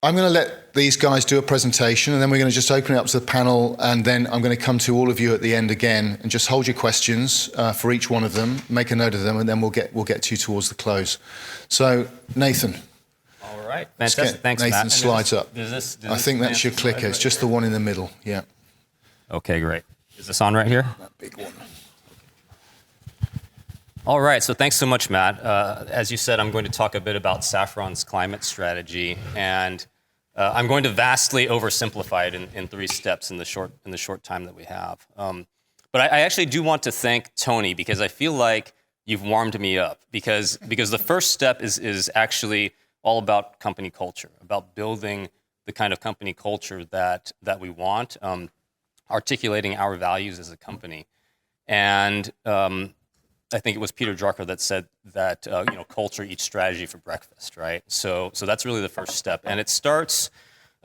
I'm going to let these guys do a presentation, and then we're going to just open it up to the panel, and then I'm going to come to all of you at the end again, and just hold your questions for each one of them, make a note of them, and then we'll get to you towards the close. So, Nathan. All right, fantastic. Thanks, Matt. Nathan's slides up. I think that's your clicker. It's just the one in the middle. Yeah. Okay, great. Is this on right here? That big one. All right, so thanks so much, Matt. As you said, I'm going to talk a bit about Safran's climate strategy, and I'm going to vastly oversimplify it in 3 steps in the short time that we have. But I actually do want to thank Tony, because I feel like you've warmed me up, because the first step is actually all about company culture, about building the kind of company culture that we want, articulating our values as a company, and I think it was Peter Drucker that said that culture eats strategy for breakfast, right? So that's really the first step, and it starts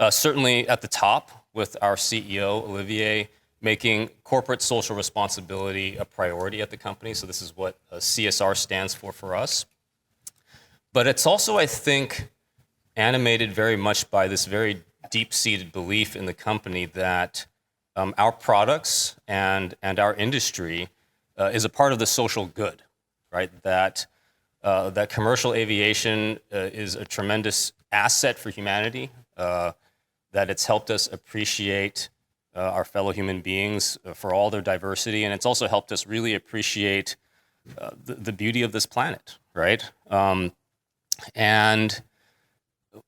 certainly at the top with our CEO Olivier making corporate social responsibility a priority at the company. So this is what CSR stands for us. But it's also, I think, animated very much by this very deep-seated belief in the company that our products and our industry is a part of the social good, right? That commercial aviation is a tremendous asset for humanity, that it's helped us appreciate our fellow human beings for all their diversity, and it's also helped us really appreciate the beauty of this planet, right? And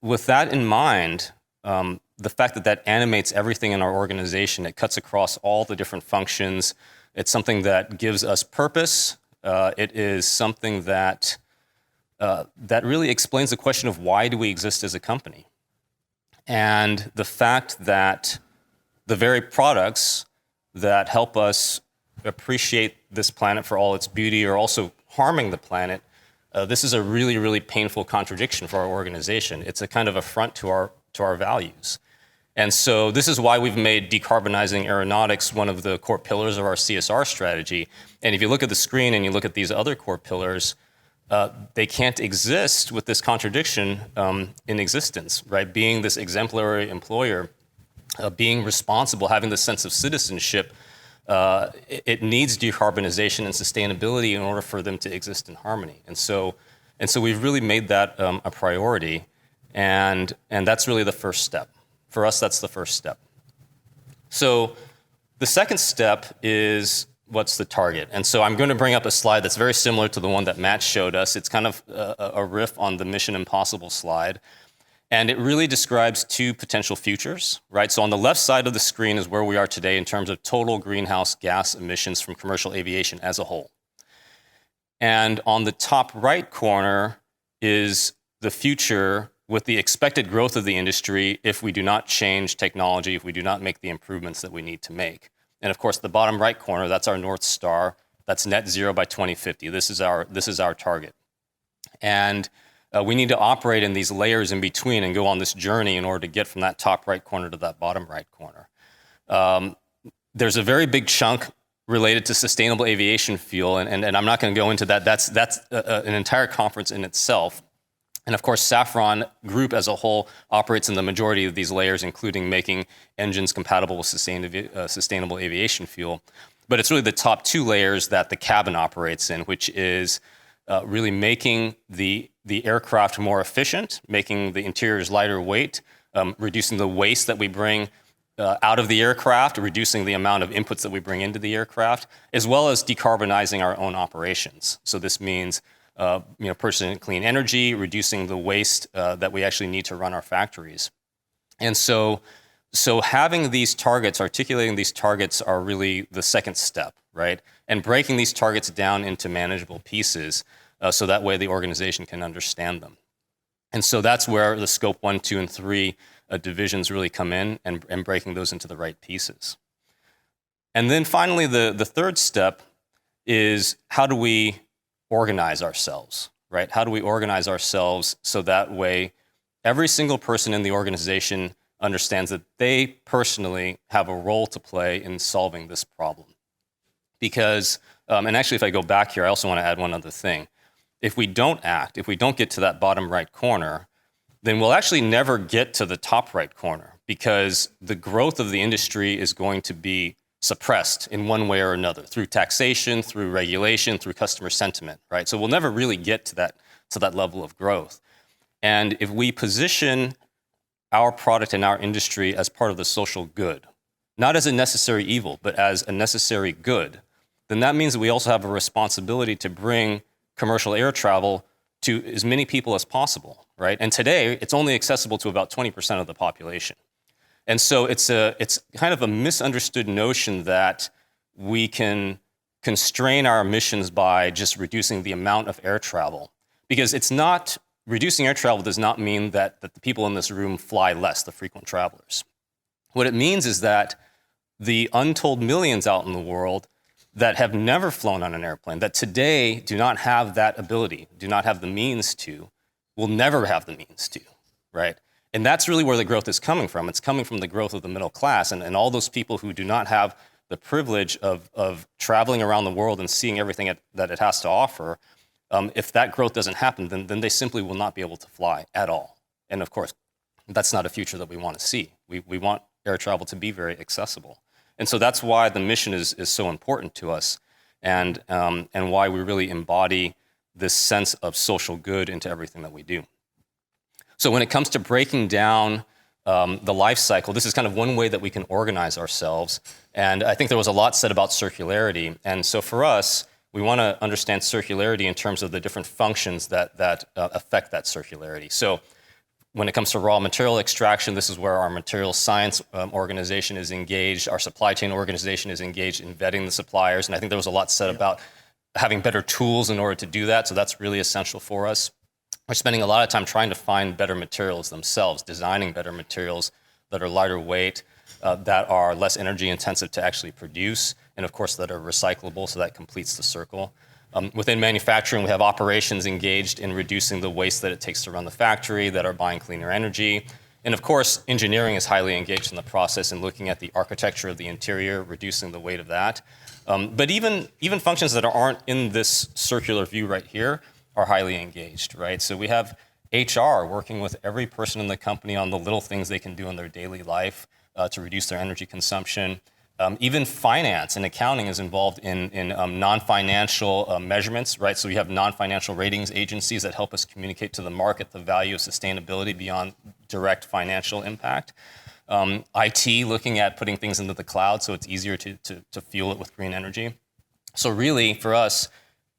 with that in mind, the fact that animates everything in our organization, it cuts across all the different functions. It's something that gives us purpose. It is something that really explains the question of why do we exist as a company. And the fact that the very products that help us appreciate this planet for all its beauty are also harming the planet, this is a really, really painful contradiction for our organization. It's a kind of affront to our values. And so this is why we've made decarbonizing aeronautics one of the core pillars of our CSR strategy. And if you look at the screen and you look at these other core pillars, they can't exist with this contradiction in existence, right? Being this exemplary employer, being responsible, having this sense of citizenship, it needs decarbonization and sustainability in order for them to exist in harmony. And so we've really made that a priority, and that's really the first step. For us, that's the first step. So the second step is what's the target? And so I'm going to bring up a slide that's very similar to the one that Matt showed us. It's kind of a riff on the Mission Impossible slide. And it really describes 2 potential futures, right? So on the left side of the screen is where we are today in terms of total greenhouse gas emissions from commercial aviation as a whole. And on the top right corner is the future with the expected growth of the industry if we do not change technology, if we do not make the improvements that we need to make. And of course, the bottom right corner, that's our North Star. That's net zero by 2050. This is our target. And we need to operate in these layers in between and go on this journey in order to get from that top right corner to that bottom right corner. There's a very big chunk related to sustainable aviation fuel, and I'm not going to go into that. That's an entire conference in itself. And of course, Safran Group as a whole operates in the majority of these layers, including making engines compatible with sustainable aviation fuel. But it's really the top 2 layers that the cabin operates in, which is really making the aircraft more efficient, making the interiors lighter weight, reducing the waste that we bring out of the aircraft, reducing the amount of inputs that we bring into the aircraft, as well as decarbonizing our own operations. So this means purchasing clean energy, reducing the waste that we actually need to run our factories. And so having these targets, articulating these targets are really the second step, right? And breaking these targets down into manageable pieces so that way the organization can understand them. And so that's where the scope 1, 2, and 3 divisions really come in and breaking those into the right pieces. And then finally, the third step is how do we organize ourselves, right? How do we organize ourselves so that way every single person in the organization understands that they personally have a role to play in solving this problem? Because, and actually if I go back here, I also want to add one other thing. If we don't act, if we don't get to that bottom right corner, then we'll actually never get to the top right corner, because the growth of the industry is going to be suppressed in one way or another, through taxation, through regulation, through customer sentiment, right? So we'll never really get to that level of growth. And if we position our product and our industry as part of the social good, not as a necessary evil, but as a necessary good, then that means that we also have a responsibility to bring commercial air travel to as many people as possible, right? And today, it's only accessible to about 20% of the population. And so it's kind of a misunderstood notion that we can constrain our emissions by just reducing the amount of air travel. Because it's not, reducing air travel does not mean that the people in this room fly less, the frequent travelers. What it means is that the untold millions out in the world that have never flown on an airplane, that today do not have that ability, do not have the means to, will never have the means to, right? And that's really where the growth is coming from. It's coming from the growth of the middle class and all those people who do not have the privilege of traveling around the world and seeing everything that it has to offer. If that growth doesn't happen, then they simply will not be able to fly at all. And of course, that's not a future that we want to see. We want air travel to be very accessible. And so that's why the mission is so important to us, and why we really embody this sense of social good into everything that we do. So when it comes to breaking down the life cycle, this is kind of one way that we can organize ourselves. And I think there was a lot said about circularity. And so for us, we want to understand circularity in terms of the different functions that affect that circularity. So when it comes to raw material extraction, this is where our material science organization is engaged. Our supply chain organization is engaged in vetting the suppliers. And I think there was a lot said about having better tools in order to do that. So that's really essential for us. We're spending a lot of time trying to find better materials themselves, designing better materials that are lighter weight, that are less energy intensive to actually produce, and of course that are recyclable, so that completes the circle. Within manufacturing, we have operations engaged in reducing the waste that it takes to run the factory, that are buying cleaner energy. And of course, engineering is highly engaged in the process and looking at the architecture of the interior, reducing the weight of that. But even functions that aren't in this circular view right here are highly engaged, right? So we have HR working with every person in the company on the little things they can do in their daily life to reduce their energy consumption. Even finance and accounting is involved in non-financial measurements, right? So we have non-financial ratings agencies that help us communicate to the market the value of sustainability beyond direct financial impact. IT looking at putting things into the cloud so it's easier to fuel it with green energy. So really, for us,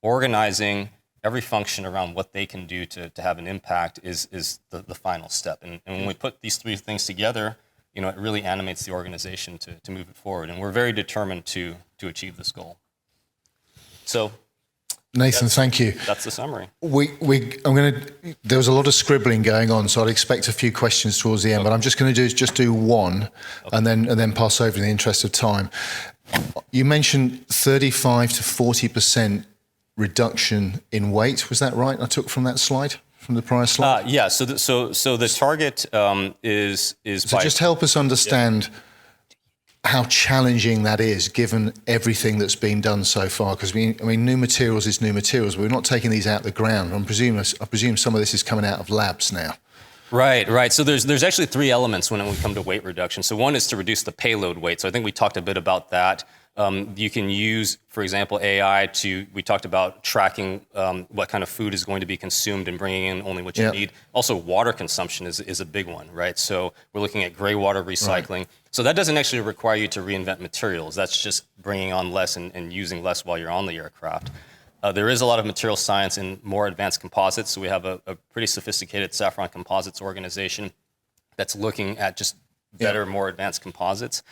organizing every function around what they can do to have an impact is the final step. And when we put these three things together, it really animates the organization to move it forward. And we're very determined to achieve this goal. So, Nathan, thank you. That's the summary. There was a lot of scribbling going on, so I'd expect a few questions towards the end, but I'm just going to do one, and then pass over in the interest of time. You mentioned 35 to 40% reduction in weight. Was that right? I took from that slide, from the prior slide. Yeah. So the target is. So just help us understand how challenging that is, given everything that's been done so far. Because new materials is new materials. But we're not taking these out of the ground. I presume some of this is coming out of labs now. Right. So there's actually three elements when we come to weight reduction. So one is to reduce the payload weight. So I think we talked a bit about that. You can use, for example, AI we talked about tracking what kind of food is going to be consumed and bringing in only what you need. Also, water consumption is a big one, right? So we're looking at gray water recycling. Right. So that doesn't actually require you to reinvent materials. That's just bringing on less and using less while you're on the aircraft. There is a lot of material science in more advanced composites. So we have a pretty sophisticated Saffron Composites organization that's looking at just better, more advanced composites.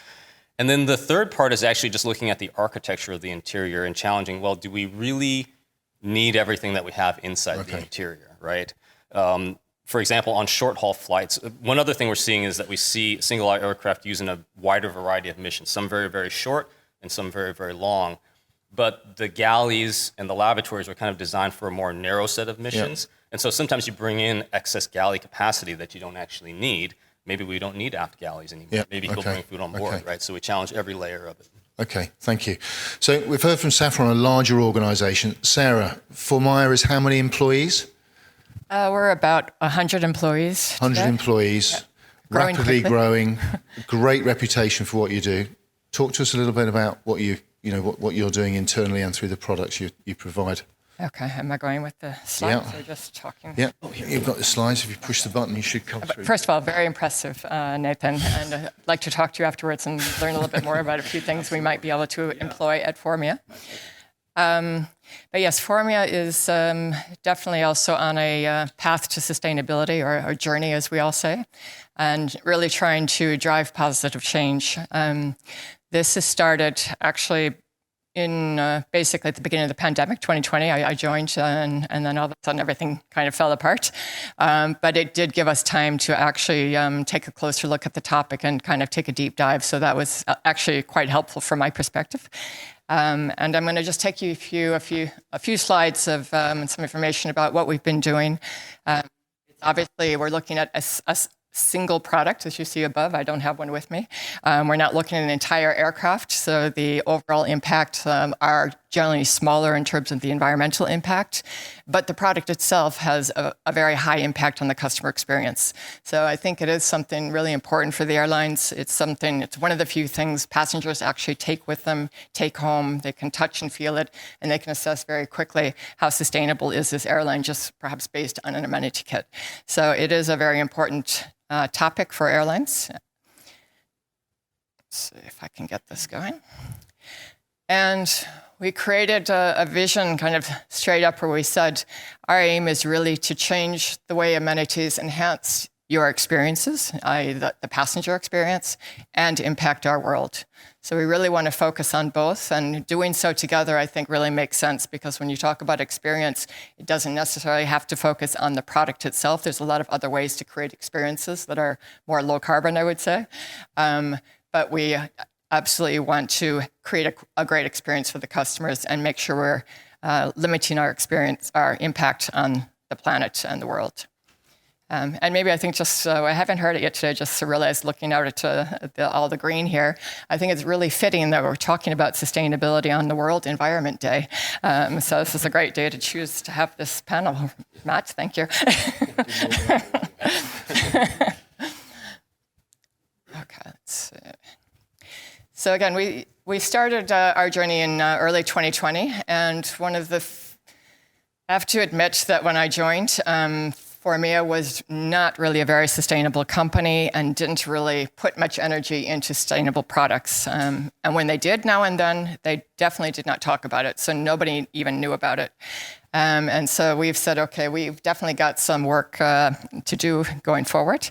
And then the third part is actually just looking at the architecture of the interior and challenging, well, do we really need everything that we have inside the interior, right? For example, on short-haul flights, one other thing we're seeing is that we see single-aisle aircraft using a wider variety of missions, some very, very short and some very, very long. But the galleys and the lavatories are kind of designed for a more narrow set of missions. And so sometimes you bring in excess galley capacity that you don't actually need. Maybe we don't need aft galleys anymore. Maybe people bring food on board, right? So we challenge every layer of it. Okay, thank you. So we've heard from Saffron, a larger organisation. Sarah, Formaya is how many employees? We're about 100 employees. 100 today. employees, Growing rapidly quickly. growing, great reputation for what you do. Talk to us a little bit about what what you're doing internally and through the products you provide. Okay, am I going with the slides Yeah. or just talking? Yeah, you've got the slides. If you push the button, you should come through. First of all, very impressive, Nathan, and I'd like to talk to you afterwards and learn a little bit more about a few things we might be able to employ at Formia. But yes, Formia is definitely also on a path to sustainability, or a journey, as we all say, and really trying to drive positive change. This has started actually in basically at the beginning of the pandemic, 2020. I joined, and then all of a sudden everything kind of fell apart. But it did give us time to actually take a closer look at the topic and kind of take a deep dive. So that was actually quite helpful from my perspective. And I'm going to just take you a few slides of some information about what we've been doing. Obviously, we're looking at a single product, as you see above. I don't have one with me. We're not looking at an entire aircraft, so the overall impacts are generally smaller in terms of the environmental impact, but the product itself has a very high impact on the customer experience. So I think it is something really important for the airlines. It's one of the few things passengers actually take with them, take home. They can touch and feel it, and they can assess very quickly how sustainable is this airline, just perhaps based on an amenity kit. So it is a very important topic for airlines. Let's see if I can get this going. And we created a vision kind of straight up where we said, our aim is really to change the way amenities enhance your experiences, i.e. the passenger experience, and impact our world. So we really want to focus on both, and doing so together, I think, really makes sense, because when you talk about experience, it doesn't necessarily have to focus on the product itself. There's a lot of other ways to create experiences that are more low carbon, I would say. But we absolutely want to create a great experience for the customers and make sure we're limiting our impact on the planet and the world. And maybe I think just, I haven't heard it yet today, just realized looking out at all the green here, I think it's really fitting that we're talking about sustainability on the World Environment Day. So this is a great day to choose to have this panel. Matt, thank you. Okay, let's see. So again, we started our journey in early 2020, and I have to admit that when I joined, Formia was not really a very sustainable company and didn't really put much energy into sustainable products. And when they did now and then, they definitely did not talk about it. So nobody even knew about it. And so we've said, okay, we've definitely got some work to do going forward.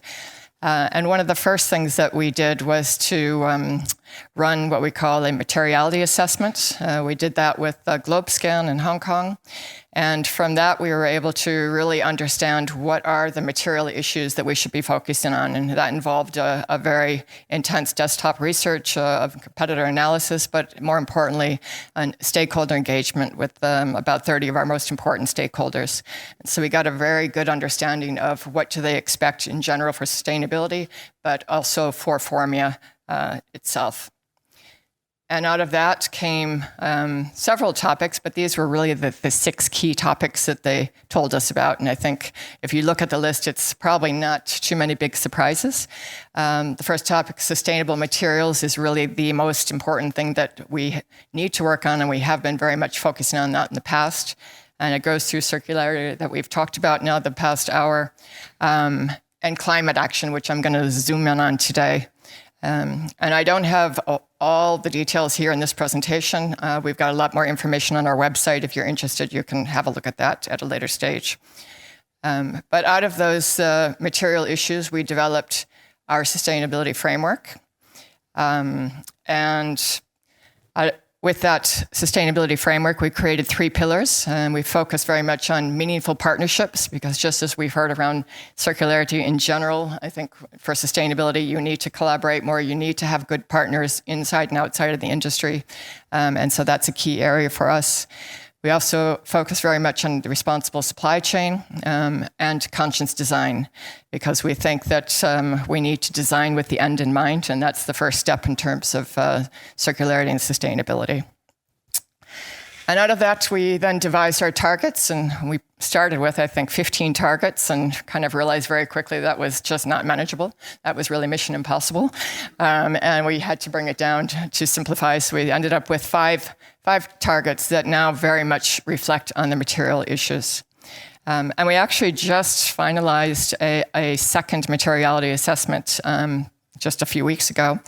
And one of the first things that we did was to run what we call a materiality assessment. We did that with GlobeScan in Hong Kong. And from that, we were able to really understand what are the material issues that we should be focusing on. And that involved a very intense desktop research of competitor analysis, but more importantly, stakeholder engagement with about 30 of our most important stakeholders. And so we got a very good understanding of what do they expect in general for sustainability, but also for Formia itself. And out of that came several topics, but these were really the 6 key topics that they told us about. And I think if you look at the list, it's probably not too many big surprises. The first topic, sustainable materials, is really the most important thing that we need to work on, and we have been very much focusing on that in the past. And it goes through circularity that we've talked about now the past hour, and climate action, which I'm going to zoom in on today. And I don't have all the details here in this presentation. We've got a lot more information on our website. If you're interested, you can have a look at that at a later stage. But out of those material issues, we developed our sustainability framework. With that sustainability framework, we created 3 pillars, and we focused very much on meaningful partnerships, because just as we've heard around circularity in general, I think for sustainability, you need to collaborate more. You need to have good partners inside and outside of the industry. And so that's a key area for us. We also focus very much on the responsible supply chain and conscious design, because we think that we need to design with the end in mind, and that's the first step in terms of circularity and sustainability. And out of that, we then devised our targets, and we started with, I think, 15 targets, and kind of realized very quickly that was just not manageable. That was really mission impossible. And we had to bring it down to simplify, so we ended up with five targets that now very much reflect on the material issues. And we actually just finalized a second materiality assessment just a few weeks ago.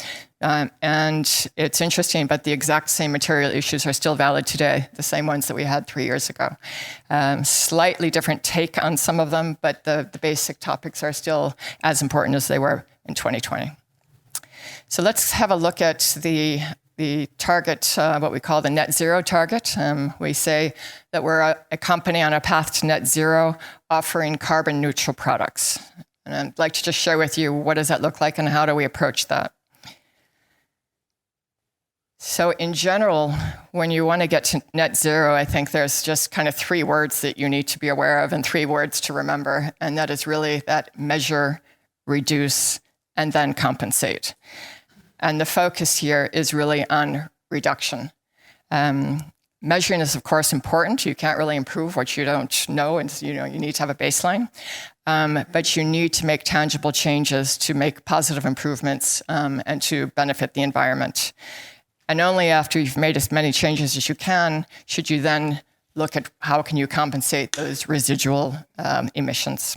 And it's interesting, but the exact same material issues are still valid today, the same ones that we had 3 years ago. Slightly different take on some of them, but the basic topics are still as important as they were in 2020. So let's have a look at the target, what we call the net zero target. We say that we're a company on a path to net zero offering carbon neutral products. And I'd like to just share with you what does that look like and how do we approach that. So in general, when you want to get to net zero, I think there's just kind of 3 words that you need to be aware of and 3 words to remember. And that is really that measure, reduce, and then compensate. And the focus here is really on reduction. Measuring is, of course, important. You can't really improve what you don't know, and you need to have a baseline. But you need to make tangible changes to make positive improvements and to benefit the environment. And only after you've made as many changes as you can should you then look at how can you compensate those residual emissions.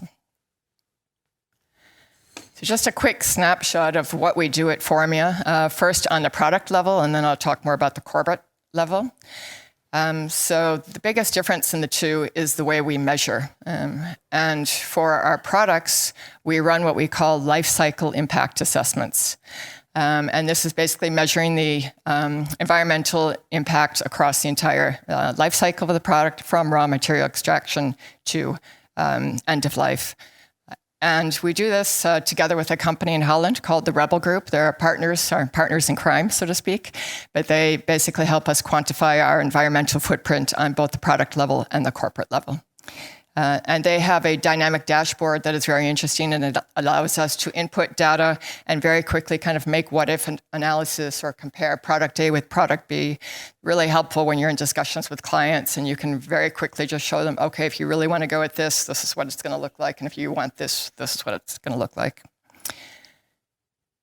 So just a quick snapshot of what we do at Formia, first on the product level, and then I'll talk more about the corporate level. So the biggest difference in the two is the way we measure. And for our products, we run what we call life cycle impact assessments. And this is basically measuring the environmental impact across the entire life cycle of the product, from raw material extraction to end of life. And we do this together with a company in Holland called the Rebel Group. They're our partners in crime, so to speak. But they basically help us quantify our environmental footprint on both the product level and the corporate level. And they have a dynamic dashboard that is very interesting, and it allows us to input data and very quickly kind of make what-if analysis or compare product A with product B. Really helpful when you're in discussions with clients, and you can very quickly just show them, okay, if you really want to go with this, this is what it's going to look like, and if you want this, this is what it's going to look like.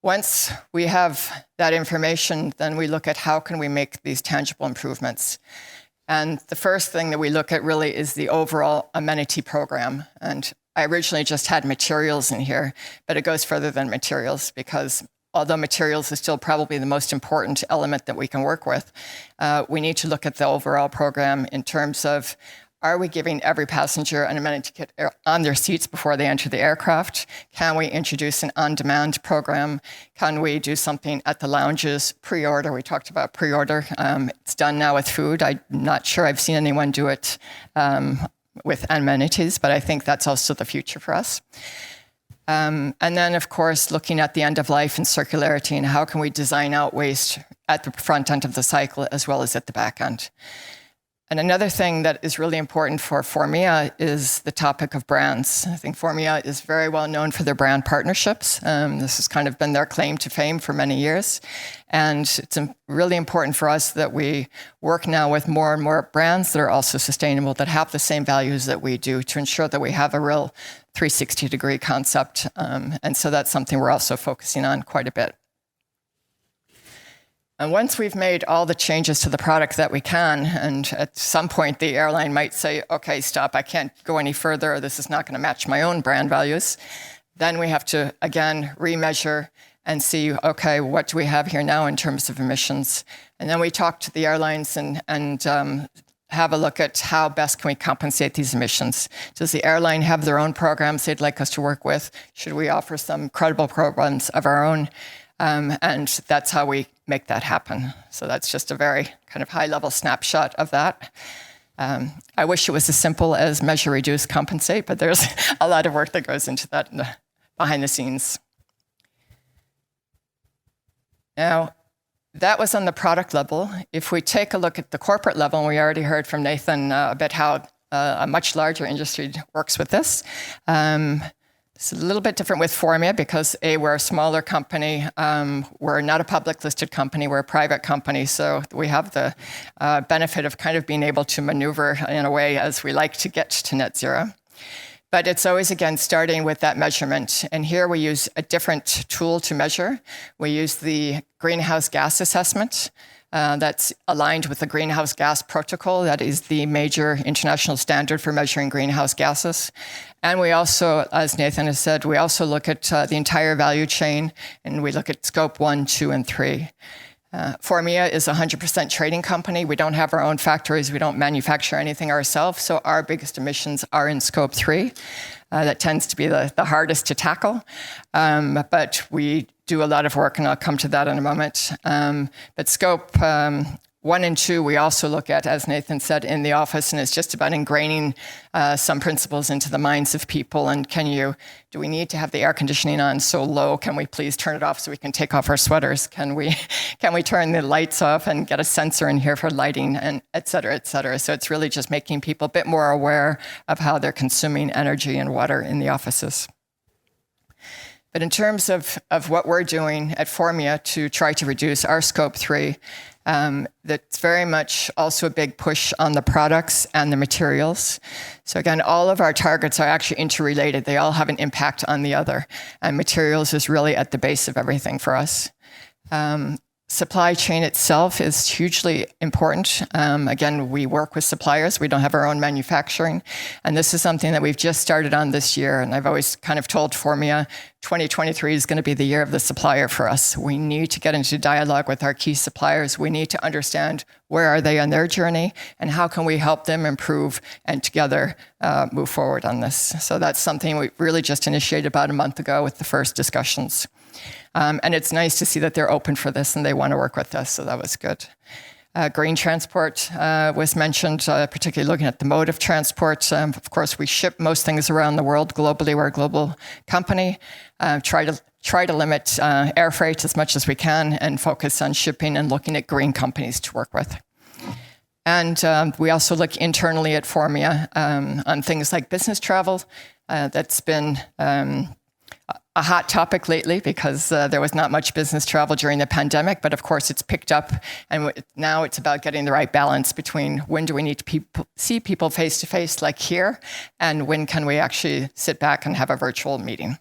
Once we have that information, then we look at how can we make these tangible improvements. And the first thing that we look at really is the overall amenity program. And I originally just had materials in here, but it goes further than materials, because although materials is still probably the most important element that we can work with, we need to look at the overall program in terms of, are we giving every passenger an amenity kit on their seats before they enter the aircraft? Can we introduce an on-demand program? Can we do something at the lounges? Pre-order, we talked about pre-order. It's done now with food. I'm not sure I've seen anyone do it with amenities, but I think that's also the future for us. And then, of course, looking at the end of life and circularity, and how can we design out waste at the front end of the cycle as well as at the back end. And another thing that is really important for Formia is the topic of brands. I think Formia is very well known for their brand partnerships. This has kind of been their claim to fame for many years. And it's really important for us that we work now with more and more brands that are also sustainable, that have the same values that we do, to ensure that we have a real 360-degree concept. And so that's something we're also focusing on quite a bit. And once we've made all the changes to the product that we can, and at some point the airline might say, okay, stop, I can't go any further, or this is not going to match my own brand values, then we have to, again, remeasure and see, okay, what do we have here now in terms of emissions? And then we talk to the airlines and have a look at how best can we compensate these emissions. Does the airline have their own programs they'd like us to work with? Should we offer some credible programs of our own? And that's how we make that happen. So that's just a very kind of high-level snapshot of that. I wish it was as simple as measure, reduce, compensate, but there's a lot of work that goes into that behind the scenes. Now, that was on the product level. If we take a look at the corporate level, and we already heard from Nathan a bit how a much larger industry works with this. It's a little bit different with Formia because we're a smaller company. We're not a public listed company. We're a private company. So we have the benefit of kind of being able to maneuver in a way as we like to get to net zero. But it's always, again, starting with that measurement. And here we use a different tool to measure. We use the greenhouse gas assessment. That's aligned with the Greenhouse Gas Protocol. That is the major international standard for measuring greenhouse gases. And we also, as Nathan has said, we also look at the entire value chain, and we look at scope 1, 2, and 3. Formia is a 100% trading company. We don't have our own factories. We don't manufacture anything ourselves. So our biggest emissions are in scope 3. That tends to be the hardest to tackle. But we do a lot of work, and I'll come to that in a moment. But scope 1 and 2, we also look at, as Nathan said, in the office, and it's just about ingraining some principles into the minds of people. And do we need to have the air conditioning on so low? Can we please turn it off so we can take off our sweaters? Can we turn the lights off and get a sensor in here for lighting, and et cetera, et cetera. So it's really just making people a bit more aware of how they're consuming energy and water in the offices. But in terms of what we're doing at Formia to try to reduce our scope 3, that's very much also a big push on the products and the materials. So again, all of our targets are actually interrelated. They all have an impact on the other. And materials is really at the base of everything for us. Supply chain itself is hugely important. Again, we work with suppliers. We don't have our own manufacturing. And this is something that we've just started on this year. And I've always kind of told Formia, 2023 is going to be the year of the supplier for us. We need to get into dialogue with our key suppliers. We need to understand where are they on their journey and how can we help them improve and together move forward on this. So that's something we really just initiated about a month ago with the first discussions. And it's nice to see that they're open for this and they want to work with us, so that was good. Green transport was mentioned, particularly looking at the mode of transport. Of course, we ship most things around the world globally. We're a global company. Try to limit air freight as much as we can and focus on shipping and looking at green companies to work with. And we also look internally at Formia on things like business travel. That's been a hot topic lately because there was not much business travel during the pandemic, but of course it's picked up, and now it's about getting the right balance between when do we need to see people face to face like here, and when can we actually sit back and have a virtual meeting.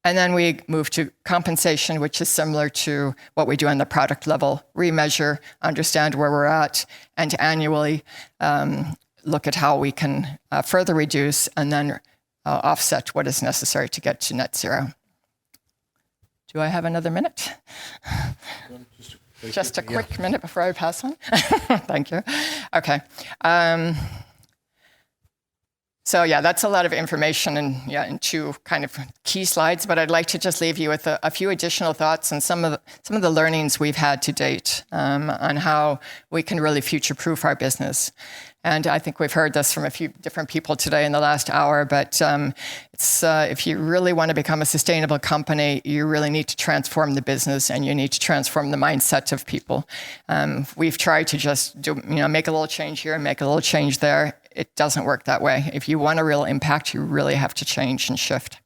And then we move to compensation, which is similar to what we do on the product level, remeasure, understand where we're at, and annually look at how we can further reduce and then offset what is necessary to get to net zero. Do I have another minute? Just a quick minute before I pass on. Thank you. Okay. So yeah, that's a lot of information in two kind of key slides, but I'd like to just leave you with a few additional thoughts and some of the learnings we've had to date on how we can really future-proof our business. And I think we've heard this from a few different people today in the last hour, but if you really want to become a sustainable company, you really need to transform the business and you need to transform the mindset of people. We've tried to just make a little change here and make a little change there. It doesn't work that way. If you want a real impact, you really have to change and shift.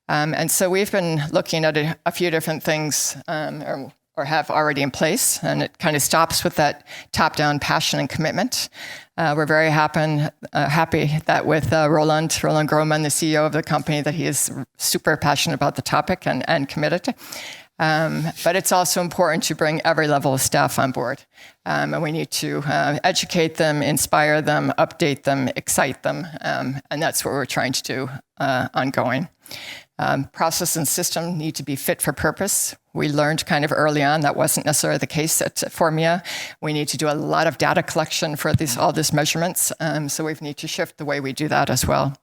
And so we've been looking at a few different things, or have already in place, and it kind of stops with that top-down passion and commitment. We're very happy that with Roland Grohmann, the CEO of the company, that he is super passionate about the topic and committed. But it's also important to bring every level of staff on board. And we need to educate them, inspire them, update them, excite them. And that's what we're trying to do ongoing. Process and system need to be fit for purpose. We learned kind of early on that wasn't necessarily the case at Formia. We need to do a lot of data collection for all these measurements. So we need to shift the way we do that as well.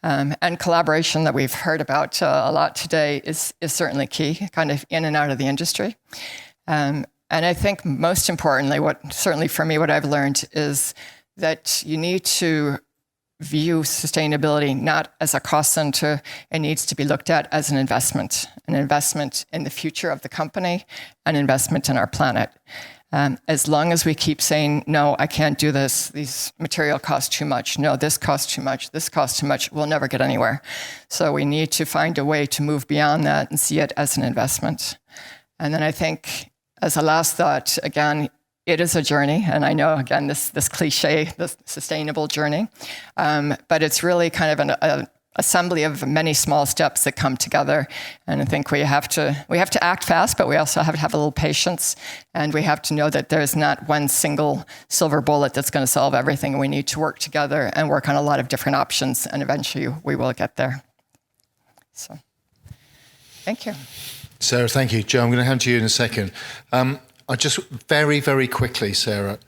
And collaboration that we've heard about a lot today is certainly key, kind of in and out of the industry. And I think most importantly, certainly for me, what I've learned is that you need to view sustainability not as a cost center. It needs to be looked at as an investment in the future of the company, an investment in our planet. As long as we keep saying, no, I can't do this, these material costs too much, no, this costs too much, this costs too much, we'll never get anywhere. So we need to find a way to move beyond that and see it as an investment. And then I think, as a last thought, again, it is a journey, and I know, again, this cliche, this sustainable journey, but it's really kind of an assembly of many small steps that come together. And I think we have to act fast, but we also have to have a little patience, and we have to know that there's not one single silver bullet that's going to solve everything. We need to work together and work on a lot of different options, and eventually we will get there. So, thank you. Sarah, thank you. Joe, I'm going to hand to you in a second. I just very, very quickly, Sarah,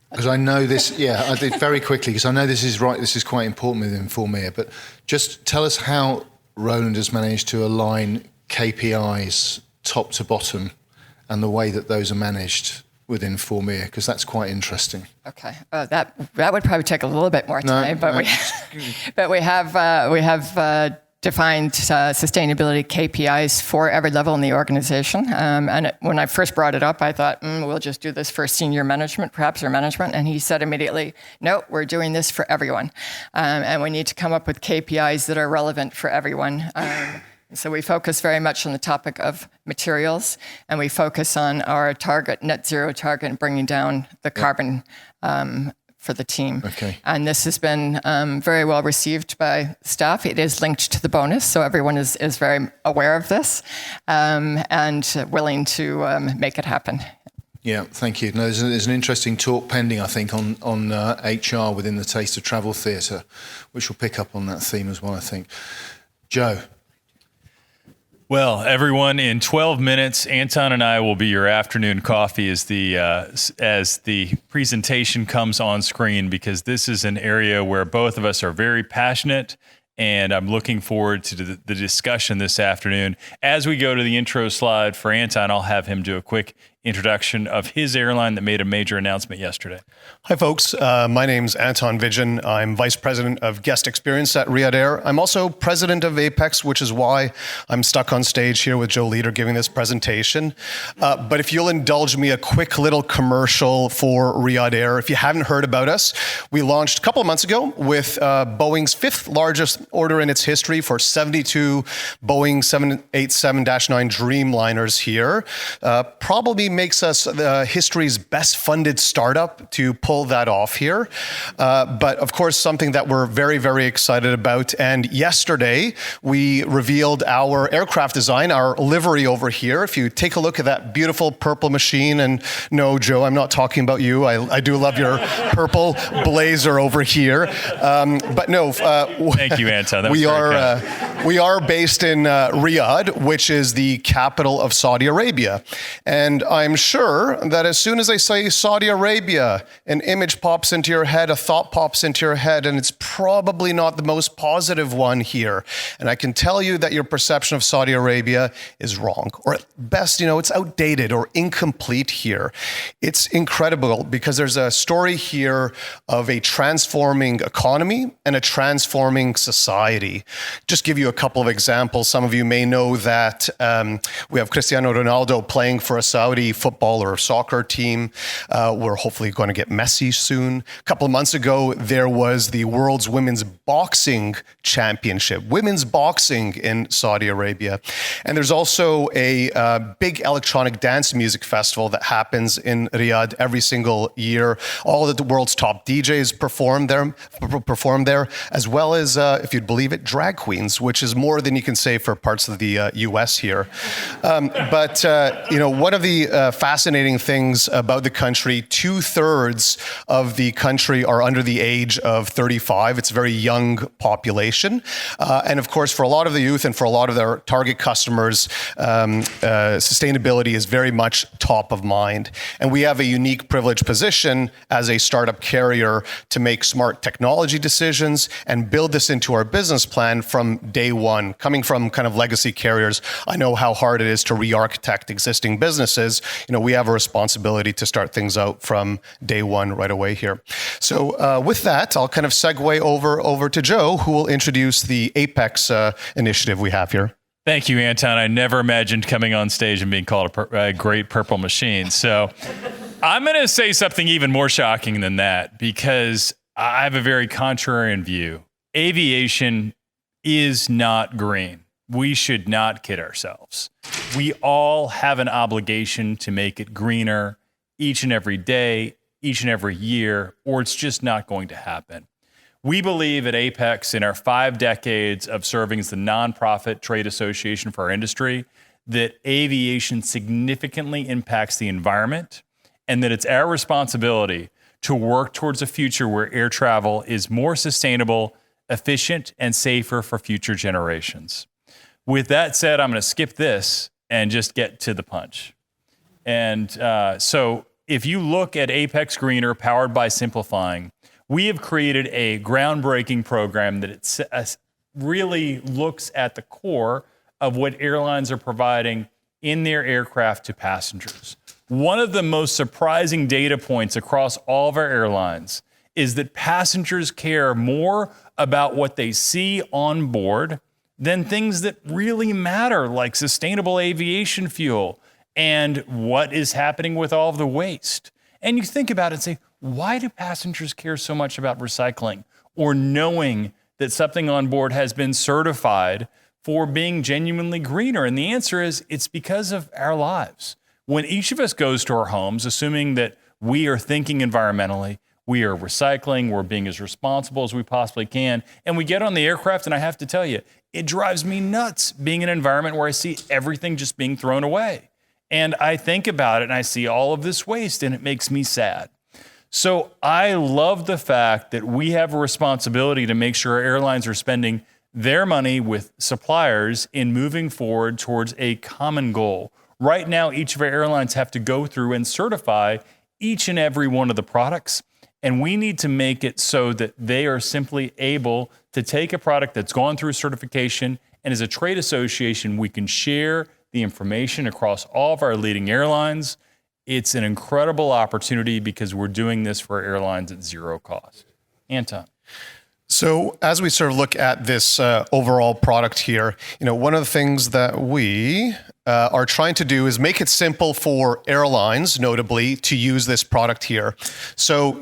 because I know this, I did very quickly, because I know this is right, this is quite important within Formia, but just tell us how Roland has managed to align KPIs top to bottom and the way that those are managed within Formia, because that's quite interesting. Okay, that would probably take a little bit more time, but we have defined sustainability KPIs for every level in the organization. And when I first brought it up, I thought, we'll just do this for senior management, perhaps, or management. And he said immediately, no, we're doing this for everyone. And we need to come up with KPIs that are relevant for everyone. So we focus very much on the topic of materials, and we focus on our target, net zero target, and bringing down the carbon for the team. Okay. And this has been very well received by staff. It is linked to the bonus, so everyone is very aware of this and willing to make it happen. Yeah, thank you. No, there's an interesting talk pending, I think, on HR within the Taste of Travel Theatre, which will pick up on that theme as well, I think. Joe. Well, everyone, in 12 minutes, Anton and I will be your afternoon coffee as the presentation comes on screen, because this is an area where both of us are very passionate, and I'm looking forward to the discussion this afternoon. As we go to the intro slide for Anton, I'll have him do a quick introduction of his airline that made a major announcement yesterday. Hi, folks. My name's Anton Vidjan. I'm Vice President of Guest Experience at Riyadh Air. I'm also President of Apex, which is why I'm stuck on stage here with Joe Leader giving this presentation. But if you'll indulge me, a quick little commercial for Riyadh Air. If you haven't heard about us, we launched a couple of months ago with Boeing's fifth largest order in its history for 72 Boeing 787-9 Dreamliners here. Probably makes us history's best funded startup to pull that off here. But of course, something that we're very, very excited about. And yesterday, we revealed our aircraft design, our livery over here. If you take a look at that beautiful purple machine, and no, Joe, I'm not talking about you. I do love your purple blazer over here. But no. Thank you, Anton. That was we are based in Riyadh, which is the capital of Saudi Arabia. And I'm sure that as soon as I say Saudi Arabia, an image pops into your head, a thought pops into your head, and it's probably not the most positive one here. And I can tell you that your perception of Saudi Arabia is wrong, or at best, it's outdated or incomplete here. It's incredible because there's a story here of a transforming economy and a transforming society. Just give you a couple of examples. Some of you may know that we have Cristiano Ronaldo playing for a Saudi football or soccer team. We're hopefully going to get Messi soon. A couple of months ago, there was the world's women's boxing championship, women's boxing in Saudi Arabia. And there's also a big electronic dance music festival that happens in Riyadh every single year. All of the world's top DJs perform there, as well as, if you'd believe it, drag queens, which is more than you can say for parts of the US here. But one of the fascinating things about the country, 2/3 of the country are under the age of 35. It's a very young population. And of course, for a lot of the youth and for a lot of their target customers, sustainability is very much top of mind. And we have a unique privileged position as a startup carrier to make smart technology decisions and build this into our business plan from day one. Coming from kind of legacy carriers, I know how hard it is to re-architect existing businesses. We have a responsibility to start things out from day one right away here. So with that, I'll kind of segue over to Joe, who will introduce the Apex initiative we have here. Thank you, Anton. I never imagined coming on stage and being called a great purple machine. So I'm going to say something even more shocking than that because I have a very contrarian view. Aviation is not green. We should not kid ourselves. We all have an obligation to make it greener each and every day, each and every year, or it's just not going to happen. We believe at Apex, in our 5 decades of serving as the nonprofit trade association for our industry, that aviation significantly impacts the environment and that it's our responsibility to work towards a future where air travel is more sustainable, efficient, and safer for future generations. With that said, I'm going to skip this and just get to the punch. And so if you look at Apex Greener, powered by Simplifying, we have created a groundbreaking program that really looks at the core of what airlines are providing in their aircraft to passengers. One of the most surprising data points across all of our airlines is that passengers care more about what they see on board than things that really matter, like sustainable aviation fuel and what is happening with all of the waste. And you think about it and say, why do passengers care so much about recycling or knowing that something on board has been certified for being genuinely greener? And the answer is it's because of our lives. When each of us goes to our homes, assuming that we are thinking environmentally, we are recycling, we're being as responsible as we possibly can, and we get on the aircraft, and I have to tell you, it drives me nuts being in an environment where I see everything just being thrown away. And I think about it, and I see all of this waste, and it makes me sad. So I love the fact that we have a responsibility to make sure our airlines are spending their money with suppliers in moving forward towards a common goal. Right now, each of our airlines have to go through and certify each and every one of the products. And we need to make it so that they are simply able to take a product that's gone through certification, and as a trade association, we can share the information across all of our leading airlines. It's an incredible opportunity because we're doing this for airlines at zero cost. Anton. So as we sort of look at this overall product here, one of the things that we are trying to do is make it simple for airlines, notably, to use this product here. So,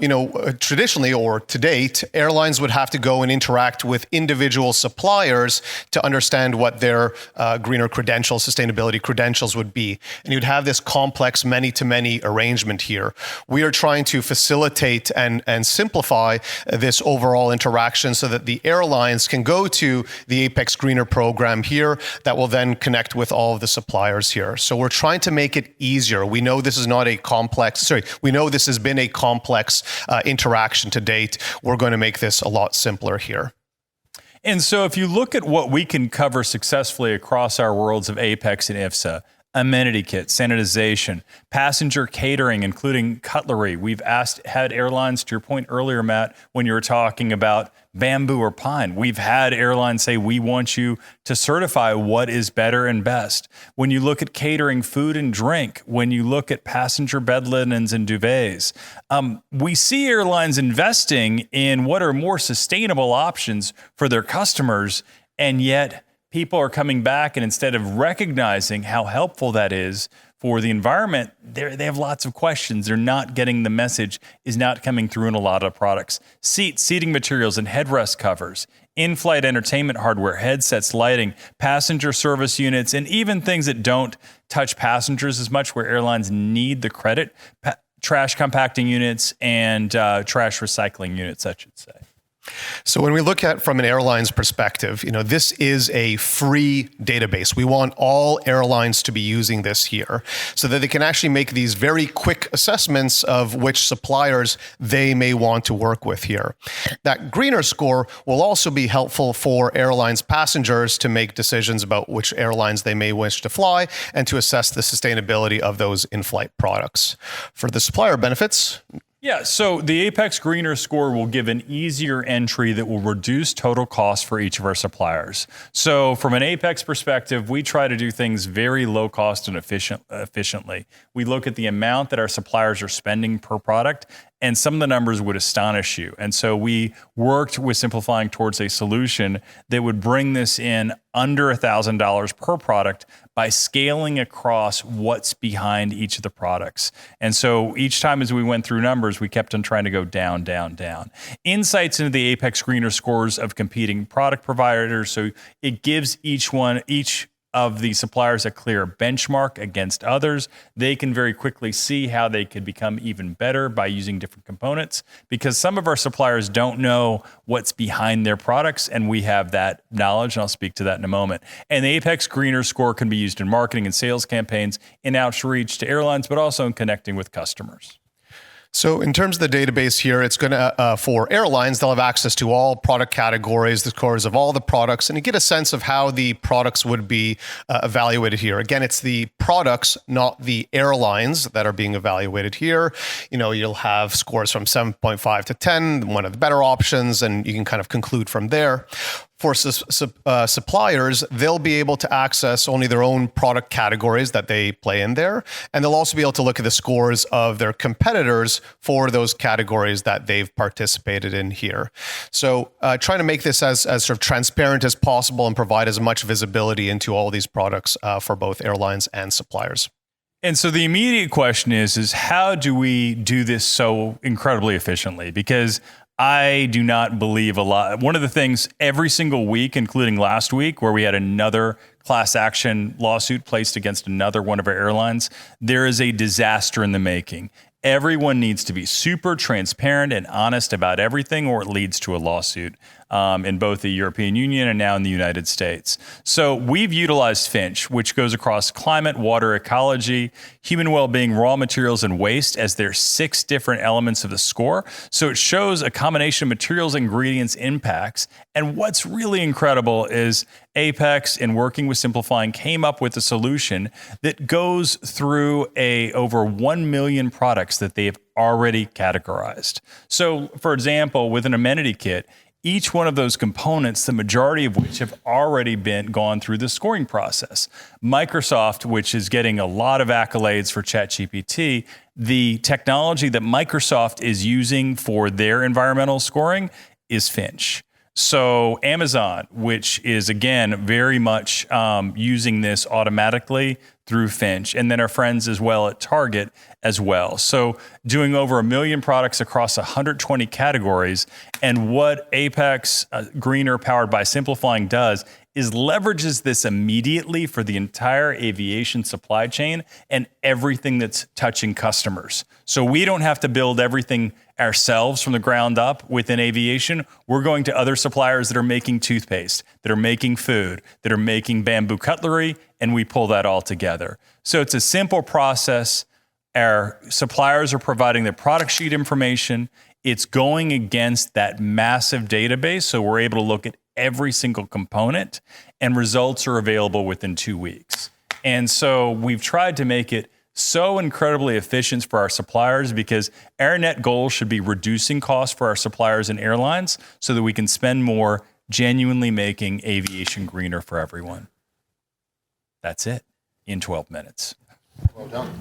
traditionally or to date, airlines would have to go and interact with individual suppliers to understand what their greener credentials, sustainability credentials would be. And you'd have this complex many-to-many arrangement here. We are trying to facilitate and simplify this overall interaction so that the airlines can go to the Apex Greener program here that will then connect with all of the suppliers here. So we're trying to make it easier. We know this is not a complex, we know this has been a complex interaction to date. We're going to make this a lot simpler here. And so if you look at what we can cover successfully across our worlds of Apex and IFSA, amenity kits, sanitization, passenger catering, including cutlery. We've had airlines, to your point earlier, Matt, when you were talking about bamboo or pine. We've had airlines say, we want you to certify what is better and best. When you look at catering, food and drink, when you look at passenger bed linens and duvets, we see airlines investing in what are more sustainable options for their customers, and yet people are coming back, and instead of recognizing how helpful that is for the environment, they have lots of questions. They're not getting the message, is not coming through in a lot of products. Seating materials and headrest covers, in-flight entertainment hardware, headsets, lighting, passenger service units, and even things that don't touch passengers as much, where airlines need the credit, trash compacting units and trash recycling units, I should say. So when we look at from an airline's perspective, this is a free database. We want all airlines to be using this here so that they can actually make these very quick assessments of which suppliers they may want to work with here. That greener score will also be helpful for airlines passengers to make decisions about which airlines they may wish to fly and to assess the sustainability of those in-flight products. For the supplier benefits, yeah, so the Apex Greener score will give an easier entry that will reduce total cost for each of our suppliers. So from an Apex perspective, we try to do things very low cost and efficiently. We look at the amount that our suppliers are spending per product, and some of the numbers would astonish you. And so we worked with Simplifying towards a solution that would bring this in under $1,000 per product by scaling across what's behind each of the products. And so each time as we went through numbers, we kept on trying to go down, down, down. Insights into the Apex Greener scores of competing product providers. So it gives each of the suppliers a clear benchmark against others. They can very quickly see how they could become even better by using different components, because some of our suppliers don't know what's behind their products, and we have that knowledge, and I'll speak to that in a moment. And the Apex Greener score can be used in marketing and sales campaigns, in outreach to airlines, but also in connecting with customers. So in terms of the database here, it's going to, for airlines, they'll have access to all product categories, the scores of all the products, and you get a sense of how the products would be evaluated here. Again, it's the products, not the airlines, that are being evaluated here. You know, you'll have scores from 7.5 to 10, one of the better options, and you can kind of conclude from there. For suppliers, they'll be able to access only their own product categories that they play in there. And they'll also be able to look at the scores of their competitors for those categories that they've participated in here. So trying to make this as sort of transparent as possible and provide as much visibility into all these products for both airlines and suppliers. And so the immediate question is how do we do this so incredibly efficiently? Because I do not believe a lot. One of the things every single week, including last week, where we had another class action lawsuit placed against another one of our airlines, there is a disaster in the making. Everyone needs to be super transparent and honest about everything, or it leads to a lawsuit in both the European Union and now in the United States. So we've utilized Finch, which goes across climate, water, ecology, human well-being, raw materials, and waste as their 6 different elements of the score. So it shows a combination of materials, ingredients, impacts. And what's really incredible is Apex, in working with Simplifying, came up with a solution that goes through over 1 million products that they have already categorized. So, for example, with an amenity kit, each one of those components, the majority of which have already gone through the scoring process. Microsoft, which is getting a lot of accolades for ChatGPT, the technology that Microsoft is using for their environmental scoring is Finch. So Amazon, which is, again, very much using this automatically through Finch, and then our friends as well at Target as well. So doing over 1 million products across 120 categories. And what Apex Greener powered by Simplifying does is leverages this immediately for the entire aviation supply chain and everything that's touching customers. So we don't have to build everything ourselves from the ground up within aviation. We're going to other suppliers that are making toothpaste, that are making food, that are making bamboo cutlery, and we pull that all together. So it's a simple process. Our suppliers are providing the product sheet information. It's going against that massive database, so we're able to look at every single component, and results are available within 2 weeks. And so we've tried to make it so incredibly efficient for our suppliers, because our net goal should be reducing costs for our suppliers and airlines so that we can spend more genuinely making aviation greener for everyone. That's it in 12 minutes. Well done.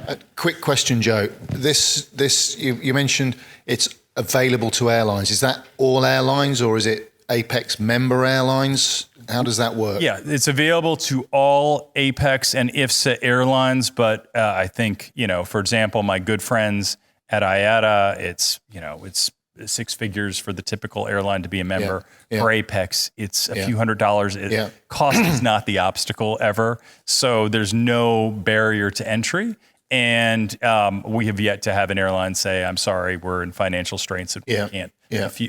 A quick question, Joe. This you mentioned it's available to airlines. Is that all airlines, or is it Apex member airlines? How does that work? Yeah, it's available to all Apex and IFSA airlines, but I think, for example, my good friends at IATA, it's 6 figures for the typical airline to be a member. Yeah. For Apex, it's a few $100s. Cost is not the obstacle ever, so there's no barrier to entry. And we have yet to have an airline say, "I'm sorry, we're in financial straits and we can't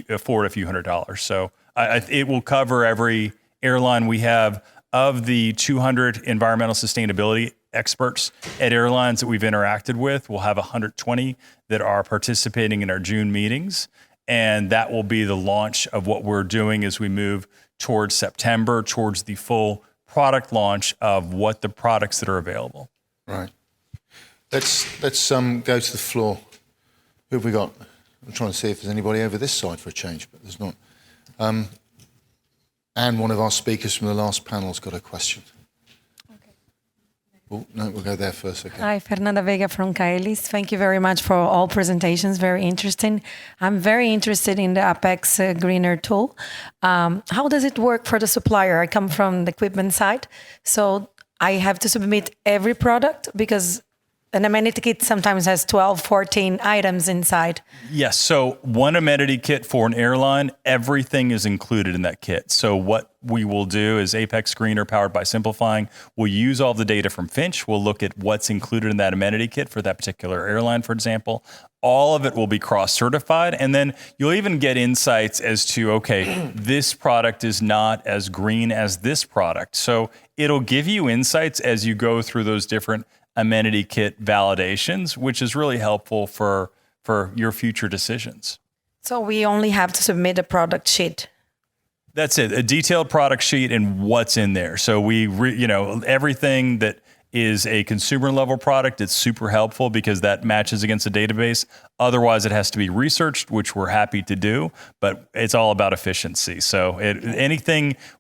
afford a few $100s." So it will cover every airline. We have, of the 200 environmental sustainability experts at airlines that we've interacted with, we'll have 120 that are participating in our June meetings. And that will be the launch of what we're doing as we move towards September, towards the full product launch of what the products that are available. Right. Let's go to the floor. Who have we got? I'm trying to see if there's anybody over this side for a change, but there's not. And one of our speakers from the last panel has got a question. Okay. Oh, no, we'll go there first. Okay. Hi, Fernanda Vega from Kaelis. Thank you very much for all presentations. Very interesting. I'm very interested in the Apex Greener tool. How does it work for the supplier? I come from the equipment side, so I have to submit every product because an amenity kit sometimes has 12, 14 items inside. Yes. So one amenity kit for an airline, everything is included in that kit. So what we will do is Apex Greener, powered by Simplifying, we'll use all the data from Finch. We'll look at what's included in that amenity kit for that particular airline, for example. All of it will be cross-certified. And then you'll even get insights as to, okay, this product is not as green as this product. So it'll give you insights as you go through those different amenity kit validations, which is really helpful for your future decisions. So we only have to submit a product sheet. That's it, a detailed product sheet and what's in there. So everything that is a consumer level product, it's super helpful because that matches against a database. Otherwise, it has to be researched, which we're happy to do, but it's all about efficiency. So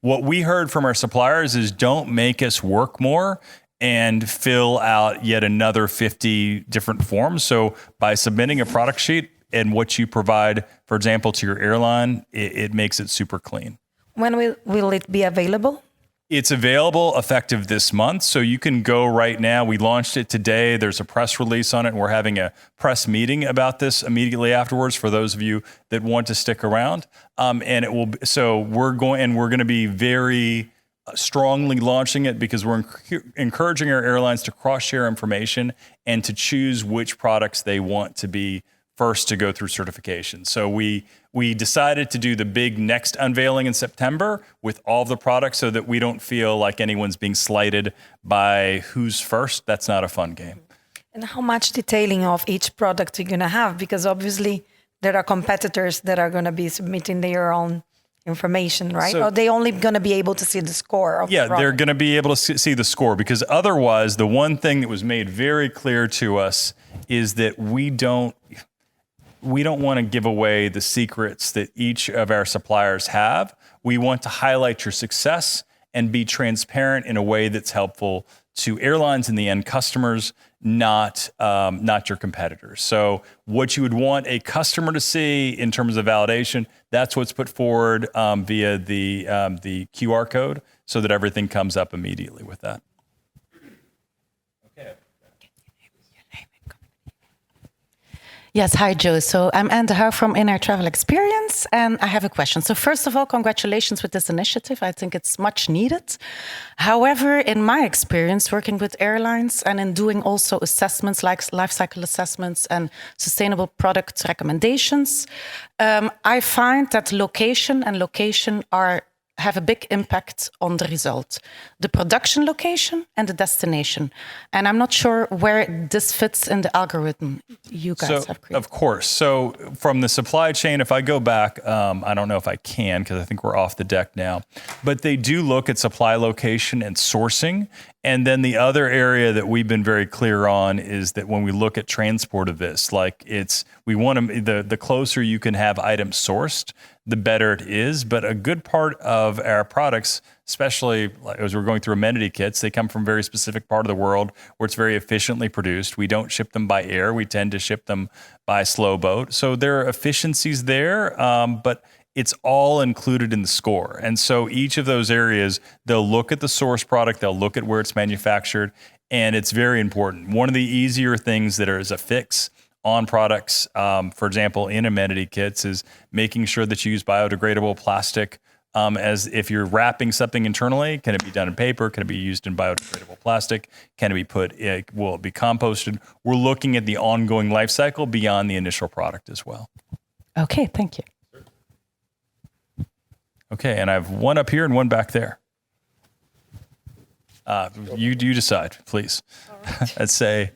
what we heard from our suppliers is don't make us work more and fill out yet another 50 different forms. So by submitting a product sheet and what you provide, for example, to your airline, it makes it super clean. When will it be available? It's available effective this month. So you can go right now. We launched it today. There's a press release on it. And we're having a press meeting about this immediately afterwards for those of you that want to stick around. We're going to be very strongly launching it because we're encouraging our airlines to cross-share information and to choose which products they want to be first to go through certification. So we decided to do the big next unveiling in September with all of the products so that we don't feel like anyone's being slighted by who's first. That's not a fun game. And how much detailing of each product you're going to have? Because obviously there are competitors that are going to be submitting their own information, right? So, or they only going to be able to see the score of the product? They're going to be able to see the score because otherwise the one thing that was made very clear to us is that we don't want to give away the secrets that each of our suppliers have. We want to highlight your success and be transparent in a way that's helpful to airlines and the end customers, not your competitors. So what you would want a customer to see in terms of validation, that's what's put forward via the QR code so that everything comes up immediately with that. Yes, hi, Joe. So I'm Anne de Haar from In Air Travel Experience, and I have a question. So first of all, congratulations with this initiative. I think it's much needed. However, in my experience working with airlines and in doing also assessments like life cycle assessments and sustainable product recommendations, I find that location have a big impact on the result. The production location and the destination. And I'm not sure where this fits in the algorithm you guys have created. Of course. So from the supply chain, if I go back, I don't know if I can because I think we're off the deck now, but they do look at supply location and sourcing. And then the other area that we've been very clear on is that when we look at transport of this, the closer you can have items sourced, the better it is. But a good part of our products, especially as we're going through amenity kits, they come from a very specific part of the world where it's very efficiently produced. We don't ship them by air. We tend to ship them by slow boat. So there are efficiencies there, but it's all included in the score. And so each of those areas, they'll look at the source product, they'll look at where it's manufactured, and it's very important. One of the easier things that is a fix on products, for example, in amenity kits, is making sure that you use biodegradable plastic. As if you're wrapping something internally, can it be done in paper? Can it be used in biodegradable plastic? Can it be will it be composted? We're looking at the ongoing life cycle beyond the initial product as well. Okay, thank you. Okay, and I have one up here and one back there. You decide, please. Right. Let's say.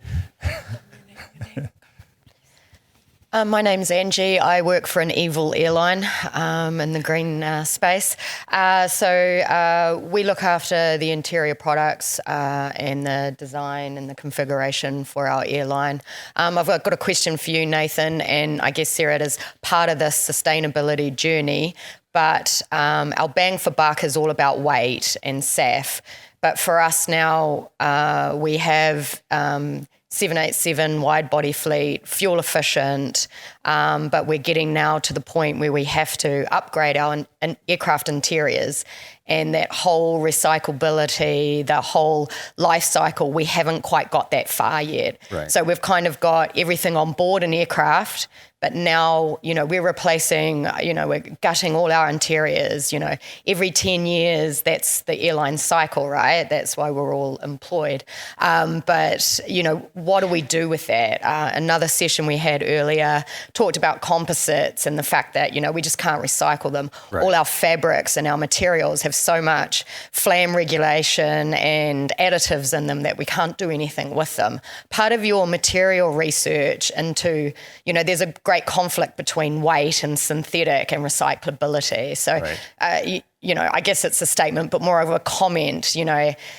My name's Angie. I work for an evil airline in the green space. So we look after the interior products and the design and the configuration for our airline. I've got a question for you, Nathan, and I guess, Sarah, it is part of this sustainability journey, but our bang for buck is all about weight and SAF. But for us now, we have 787 wide body fleet, fuel efficient, but we're getting now to the point where we have to upgrade our aircraft interiors, and that whole recyclability, the whole life cycle, we haven't quite got that far yet. Right. So we've kind of got everything on board an aircraft, but now, we're replacing, we're gutting all our interiors, every 10 years, that's the airline cycle, right? That's why we're all employed. But, what do we do with that? Another session we had earlier talked about composites and the fact that, we just can't recycle them. Right. All our fabrics and our materials have so much flam regulation and additives in them that we can't do anything with them. Part of your material research into, there's a great conflict between weight and synthetic and recyclability. So, Right. I guess it's a statement, but more of a comment.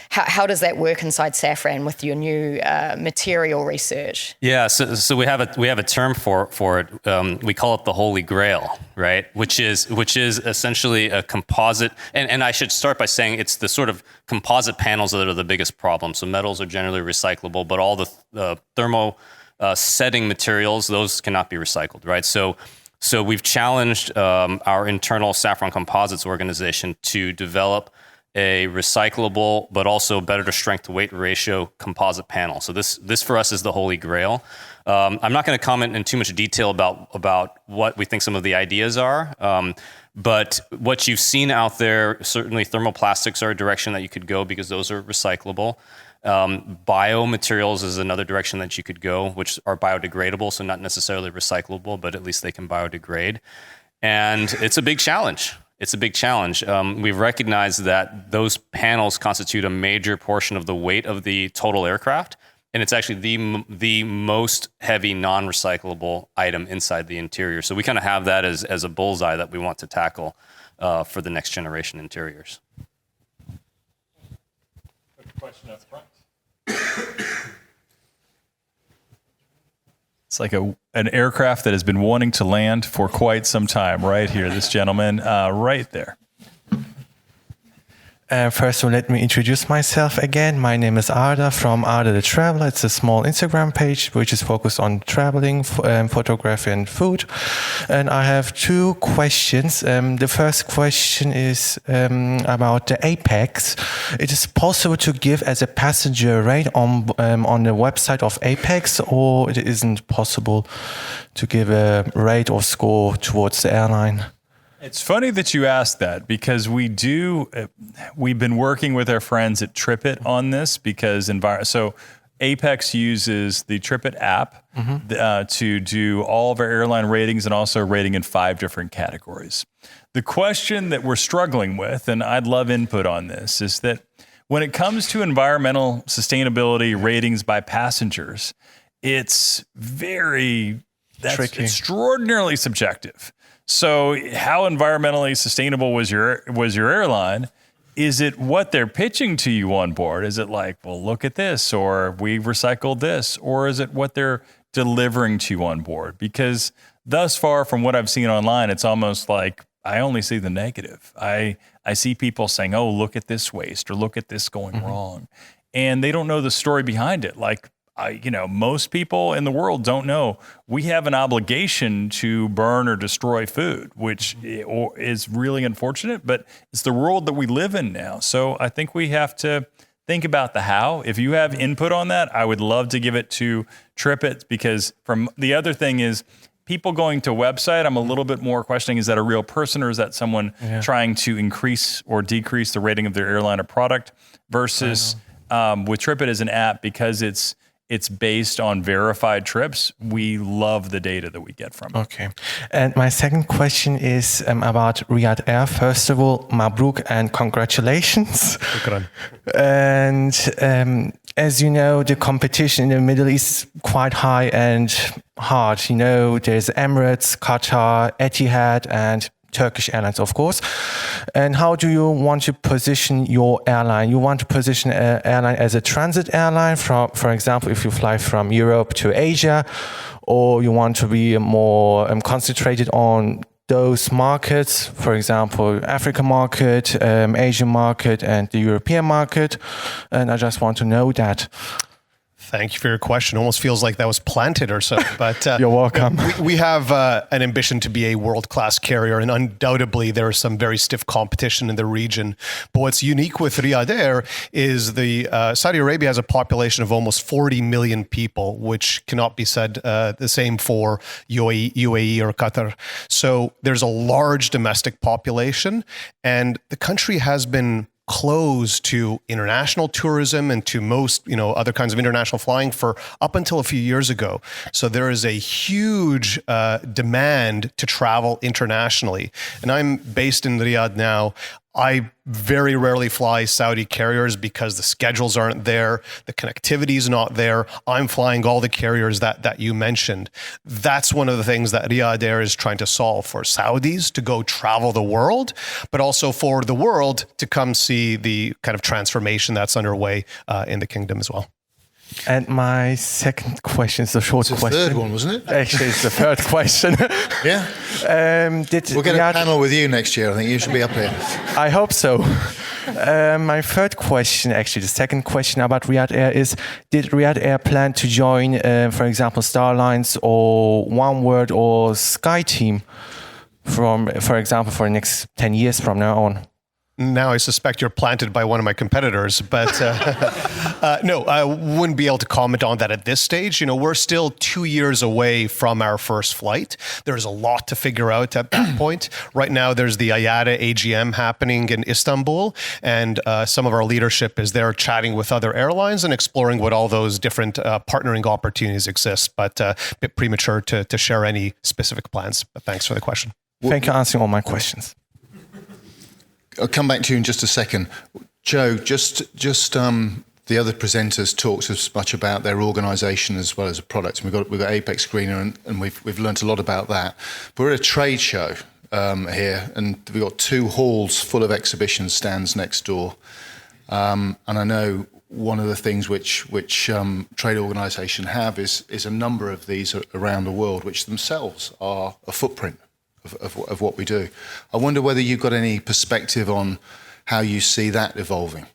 How does that work inside Safran with your new material research? Yeah, so we have a term for it. We call it the Holy Grail, right? Which is essentially a composite. And I should start by saying it's the sort of composite panels that are the biggest problem. So metals are generally recyclable, but all the thermo setting materials, those cannot be recycled, right? So we've challenged our internal Safran Composites organization to develop a recyclable but also better to strength to weight ratio composite panel. So this for us is the Holy Grail. I'm not going to comment in too much detail about what we think some of the ideas are, but what you've seen out there, certainly thermoplastics are a direction that you could go because those are recyclable. Biomaterials is another direction that you could go, which are biodegradable, so not necessarily recyclable, but at least they can biodegrade. And it's a big challenge. We've recognized that those panels constitute a major portion of the weight of the total aircraft, and it's actually the most heavy non-recyclable item inside the interior. So we kind of have that as a bullseye that we want to tackle for the next generation interiors. Question up front. It's like an aircraft that has been wanting to land for quite some time. Right here, this gentleman, right there. First of all, let me introduce myself again. My name is Arda from Arda the Traveler. It's a small Instagram page which is focused on traveling, photography and food. And I have two questions. The first question is about the Apex. It is possible to give as a passenger rate on the website of Apex, or it isn't possible to give a rate or score towards the airline? It's funny that you asked that because we've been working with our friends at TripIt on this because so Apex uses the TripIt app to do all of our airline ratings and also rating in 5 different categories. The question that we're struggling with, and I'd love input on this, is that when it comes to environmental sustainability ratings by passengers, it's tricky. Extraordinarily subjective. So how environmentally sustainable was your airline? Is it what they're pitching to you on board? Is it like, well, look at this, or we've recycled this, or is it what they're delivering to you on board? Because thus far from what I've seen online, it's almost like I only see the negative. I see people saying, oh, look at this waste, or look at this going wrong. And they don't know the story behind it. Like, most people in the world don't know we have an obligation to burn or destroy food, which is really unfortunate, but it's the world that we live in now. So I think we have to think about the how. If you have input on that, I would love to give it to TripIt, because from the other thing is people going to website, I'm a little bit more questioning, is that a real person or is that someone trying to increase or decrease the rating of their airline or product versus with TripIt as an app, because it's based on verified trips. We love the data that we get from it. Okay. And my second question is about Riyadh Air. First of all, Mabruk and congratulations. And as you know, the competition in the Middle East is quite high and hard. There's Emirates, Qatar, Etihad, and Turkish Airlines, of course. And how do you want to position your airline? You want to position an airline as a transit airline, for example, if you fly from Europe to Asia, or you want to be more concentrated on those markets, for example, African market, Asian market, and the European market. And I just want to know that. Thank you for your question. Almost feels like that was planted or so. But You're welcome. We have an ambition to be a world-class carrier, and undoubtedly there is some very stiff competition in the region. But what's unique with Riyadh Air is the Saudi Arabia has a population of almost 40 million people, which cannot be said the same for UAE or Qatar. So there's a large domestic population, and the country has been closed to international tourism and to most, other kinds of international flying for up until a few years ago. So there is a huge demand to travel internationally. And I'm based in Riyadh now. I very rarely fly Saudi carriers because the schedules aren't there, the connectivity is not there. I'm flying all the carriers that you mentioned. That's one of the things that Riyadh Air is trying to solve for Saudis to go travel the world, but also for the world to come see the kind of transformation that's underway in the kingdom as well. And my second question is a short It's the question. third one, wasn't it? Actually, it's the third question. Yeah. We'll get a panel with you next year. I think you should be up here. I hope so. My third question, actually, the second question about Riyadh Air is, did Riyadh Air plan to join, for example, Starlines or OneWorld or SkyTeam for example, for the next 10 years from now on? Now I suspect you're planted by one of my competitors, but no, I wouldn't be able to comment on that at this stage. We're still 2 years away from our first flight. There's a lot to figure out at that point. Right now, there's the IATA AGM happening in Istanbul, and some of our leadership is there chatting with other airlines and exploring what all those different partnering opportunities exist, but a bit premature to share any specific plans. But thanks for the question. Thank you for answering all my questions. I'll come back to you in just a second. Joe, just the other presenters talked as much about their organisation as well as the products. We've got Apex Greener, and we've learnt a lot about that. But we're at a trade show here, and we've got 2 halls full of exhibition stands next door. And I know one of the things which trade organisation have is a number of these around the world, which themselves are a footprint of what we do. I wonder whether you've got any perspective on how you see that evolving.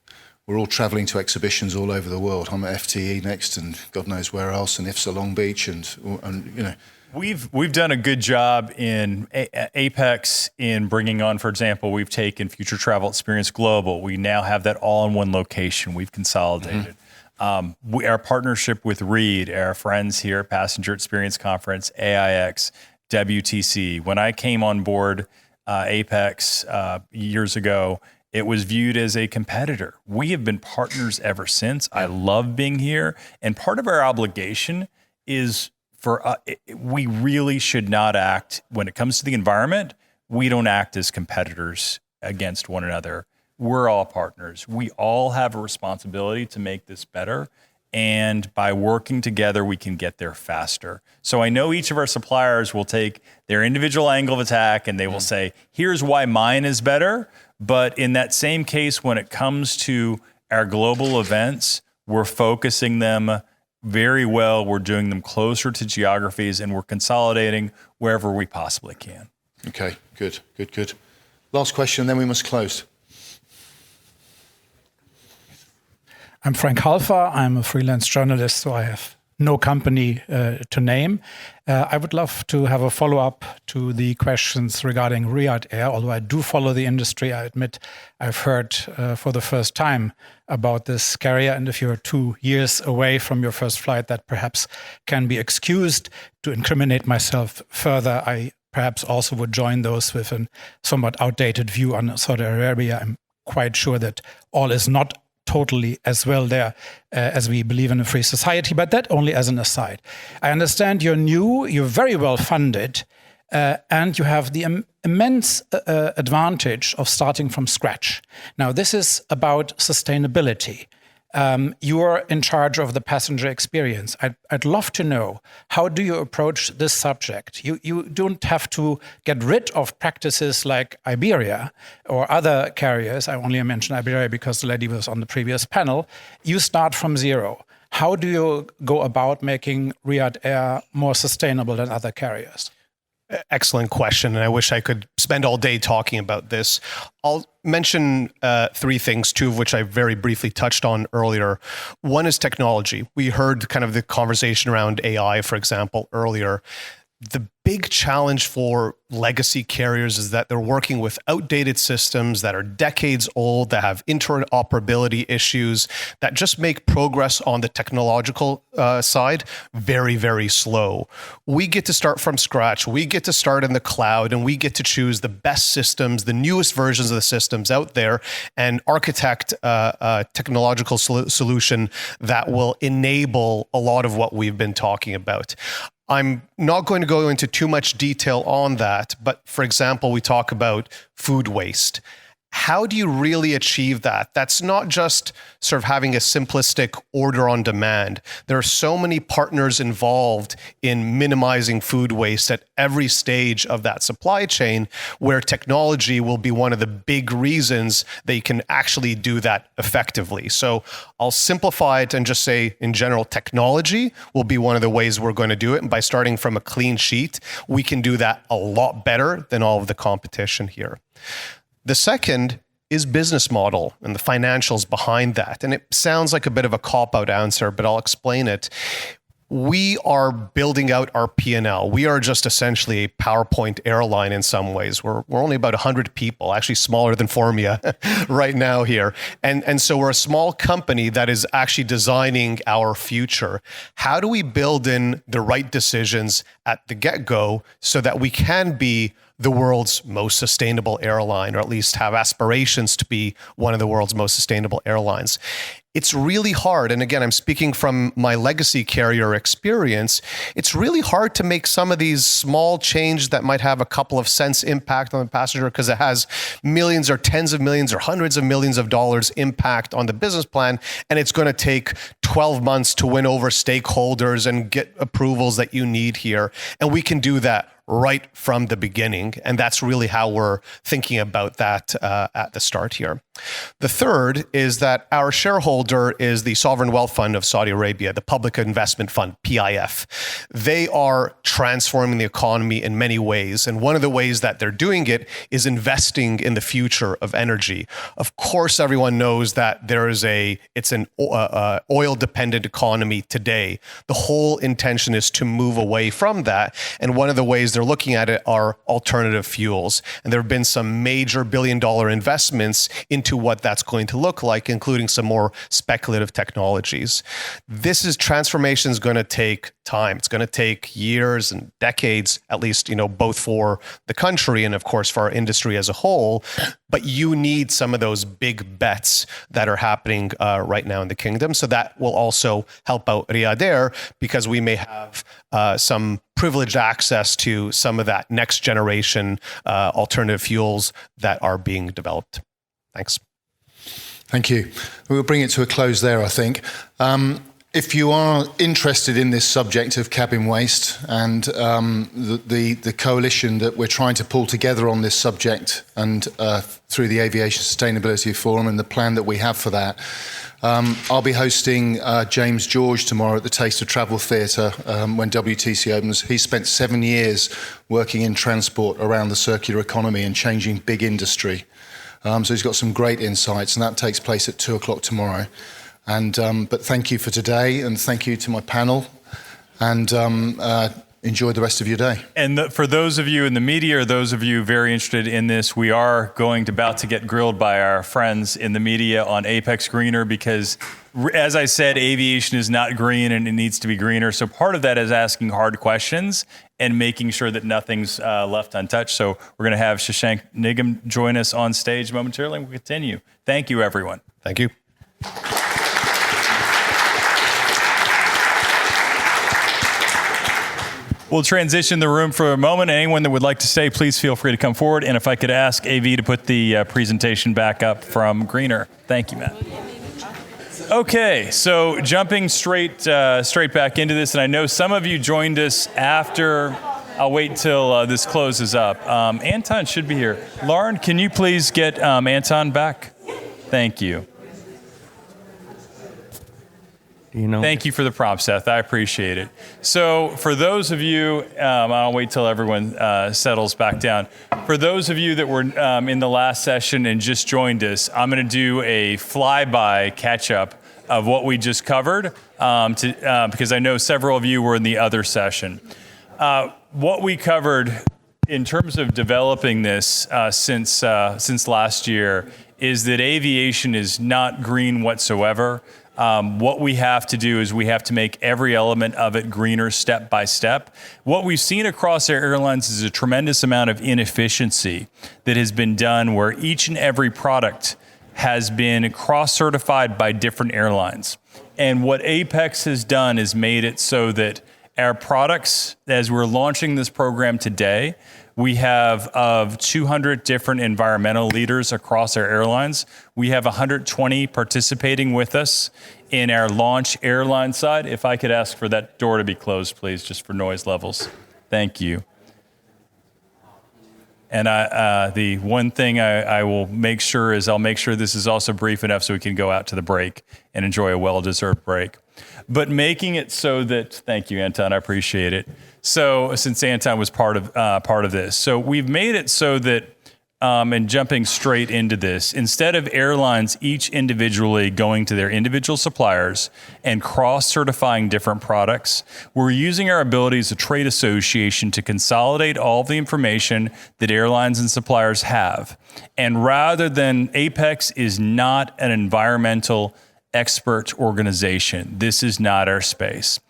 We're all travelling to exhibitions all over the world. I'm at FTE next, and God knows where else, and IFSA Long Beach, and We've done a good job in Apex in bringing on, for example, we've taken Future Travel Experience Global. We now have that all in one location. We've consolidated. Our partnership with Reed, our friends here at Passenger Experience Conference, AIX, WTC. When I came on board Apex years ago, it was viewed as a competitor. We have been partners ever since. I love being here. And part of our obligation is we really should not act, when it comes to the environment, we don't act as competitors against one another. We're all partners. We all have a responsibility to make this better. And by working together, we can get there faster. So I know each of our suppliers will take their individual angle of attack and they will say, here's why mine is better. But in that same case, when it comes to our global events, we're focusing them very well. We're doing them closer to geographies, and we're consolidating wherever we possibly can. Okay, good. Last question, then we must close. I'm Frank Halfer. I'm a freelance journalist, so I have no company to name. I would love to have a follow-up to the questions regarding Riyadh Air. Although I do follow the industry, I admit I've heard for the first time about this carrier. And if you're 2 years away from your first flight, that perhaps can be excused. To incriminate myself further, I perhaps also would join those with a somewhat outdated view on Saudi Arabia. I'm quite sure that all is not totally as well there as we believe in a free society, but that only as an aside. I understand you're new, you're very well funded, and you have the immense advantage of starting from scratch. Now, this is about sustainability. You're in charge of the passenger experience. I'd love to know, how do you approach this subject? You don't have to get rid of practices like Iberia or other carriers. I only mention Iberia because the lady was on the previous panel. You start from zero. How do you go about making Riyadh Air more sustainable than other carriers? excellent question, and I wish I could spend all day talking about this. I'll mention three things, two of which I very briefly touched on earlier. One is technology. We heard kind of the conversation around AI, for example, earlier. The big challenge for legacy carriers is that they're working with outdated systems that are decades old, that have interoperability issues, that just make progress on the technological side very, very slow. We get to start from scratch. We get to start in the cloud, and we get to choose the best systems, the newest versions of the systems out there, and architect a technological solution that will enable a lot of what we've been talking about. I'm not going to go into too much detail on that, but for example, we talk about food waste. How do you really achieve that? That's not just sort of having a simplistic order on demand. There are so many partners involved in minimizing food waste at every stage of that supply chain, where technology will be one of the big reasons that you can actually do that effectively. So I'll simplify it and just say, in general, technology will be one of the ways we're going to do it. And by starting from a clean sheet, we can do that a lot better than all of the competition here. The second is business model and the financials behind that. And it sounds like a bit of a cop-out answer, but I'll explain it. We are building out our P&L. We are just essentially a PowerPoint airline in some ways. We're only about 100 people, actually smaller than Formia right now here. And so we're a small company that is actually designing our future. How do we build in the right decisions at the get-go so that we can be the world's most sustainable airline, or at least have aspirations to be one of the world's most sustainable airlines? It's really hard. And again, I'm speaking from my legacy carrier experience. It's really hard to make some of these small changes that might have a couple of cents impact on the passenger, because it has millions or tens of millions or hundreds of millions of dollars impact on the business plan. And it's going to take 12 months to win over stakeholders and get approvals that you need here. And we can do that right from the beginning. And that's really how we're thinking about that at the start here. The third is that our shareholder is the Sovereign Wealth Fund of Saudi Arabia, the Public Investment Fund, PIF. They are transforming the economy in many ways. And one of the ways that they're doing it is investing in the future of energy. Of course, everyone knows that it's an oil-dependent economy today. The whole intention is to move away from that. And one of the ways they're looking at it are alternative fuels. And there have been some major billion-dollar investments into what that's going to look like, including some more speculative technologies. Transformation is going to take time. It's going to take years and decades, at least, both for the country and of course for our industry as a whole. But you need some of those big bets that are happening right now in the kingdom. So that will also help out Riyadh Air, because we may have some privileged access to some of that next generation alternative fuels that are being developed. Thanks. Thank you. We'll bring it to a close there, I think. If you are interested in this subject of cabin waste and the coalition that we're trying to pull together on this subject, and through the Aviation Sustainability Forum and the plan that we have for that, I'll be hosting James George tomorrow at the Taste of Travel Theatre when WTC opens. He spent 7 years working in transport around the circular economy and changing big industry. So he's got some great insights, and that takes place at 2:00 tomorrow. But thank you for today, and thank you to my panel, and enjoy the rest of your day. And for those of you in the media, or those of you very interested in this, we are about to get grilled by our friends in the media on Apex Greener, because as I said, aviation is not green and it needs to be greener. So part of that is asking hard questions and making sure that nothing's left untouched. So we're going to have Shashank Nigam join us on stage momentarily, and we'll continue. Thank you, everyone. Thank you. We'll transition the room for a moment. Anyone that would like to stay, please feel free to come forward. And if I could ask AV to put the presentation back up from Greener. Thank you, Matt. Okay, so jumping straight back into this, and I know some of you joined us after. I'll wait till this closes up. Anton should be here. Lauren, can you please get Anton back? Thank you. Thank you for the prompt, Seth. I appreciate it. So for those of you, I'll wait till everyone settles back down. For those of you that were in the last session and just joined us, I'm going to do a flyby catch-up of what we just covered because I know several of you were in the other session. What we covered in terms of developing this since last year is that aviation is not green whatsoever. What we have to do is we have to make every element of it greener step by step. What we've seen across our airlines is a tremendous amount of inefficiency that has been done where each and every product has been cross-certified by different airlines. And what Apex has done is made it so that our products, as we're launching this program today, we have of 200 different environmental leaders across our airlines. We have 120 participating with us in our launch airline side. If I could ask for that door to be closed, please, just for noise levels. Thank you. And the one thing I will make sure is I'll make sure this is also brief enough so we can go out to the break and enjoy a well-deserved break. But making it so that, thank you, Anton, I appreciate it. So since Anton was part of this, so we've made it so that, and jumping straight into this, instead of airlines each individually going to their individual suppliers and cross-certifying different products, we're using our ability as a trade association to consolidate all the information that airlines and suppliers have. And rather than, Apex is not an environmental expert organization. This is not our space.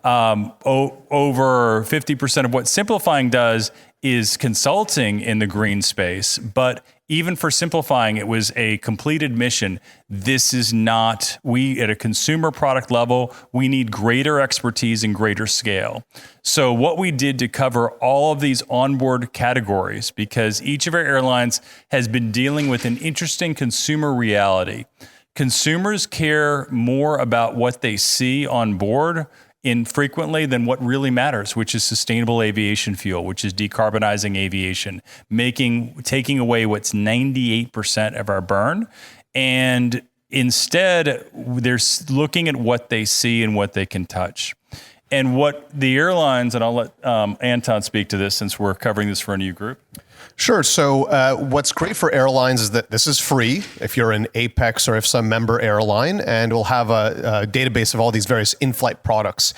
Over 50% of what Simplifying does is consulting in the green space, but even for Simplifying, it was a complete admission. This is not, we at a consumer product level, we need greater expertise and greater scale. So what we did to cover all of these onboard categories, because each of our airlines has been dealing with an interesting consumer reality. Consumers care more about what they see on board infrequently than what really matters, which is sustainable aviation fuel, which is decarbonizing aviation, taking away what's 98% of our burn. And instead, they're looking at what they see and what they can touch. And what the airlines, and I'll let Anton speak to this since we're covering this for a new group. Sure. So what's great for airlines is that this is free if you're an Apex or if some member airline, and we'll have a database of all these various in-flight products.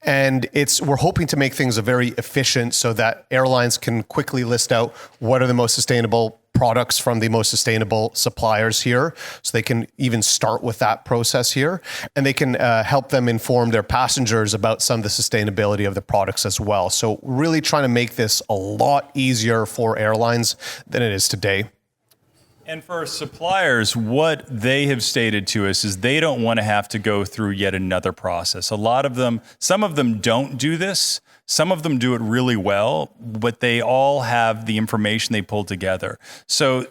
And we're hoping to make things very efficient so that airlines can quickly list out what are the most sustainable products from the most sustainable suppliers here. So they can even start with that process here, and they can help them inform their passengers about some of the sustainability of the products as well. So really trying to make this a lot easier for airlines than it is today. And for suppliers, what they have stated to us is they don't want to have to go through yet another process. Some of them don't do this. Some of them do it really well, but they all have the information they pulled together. So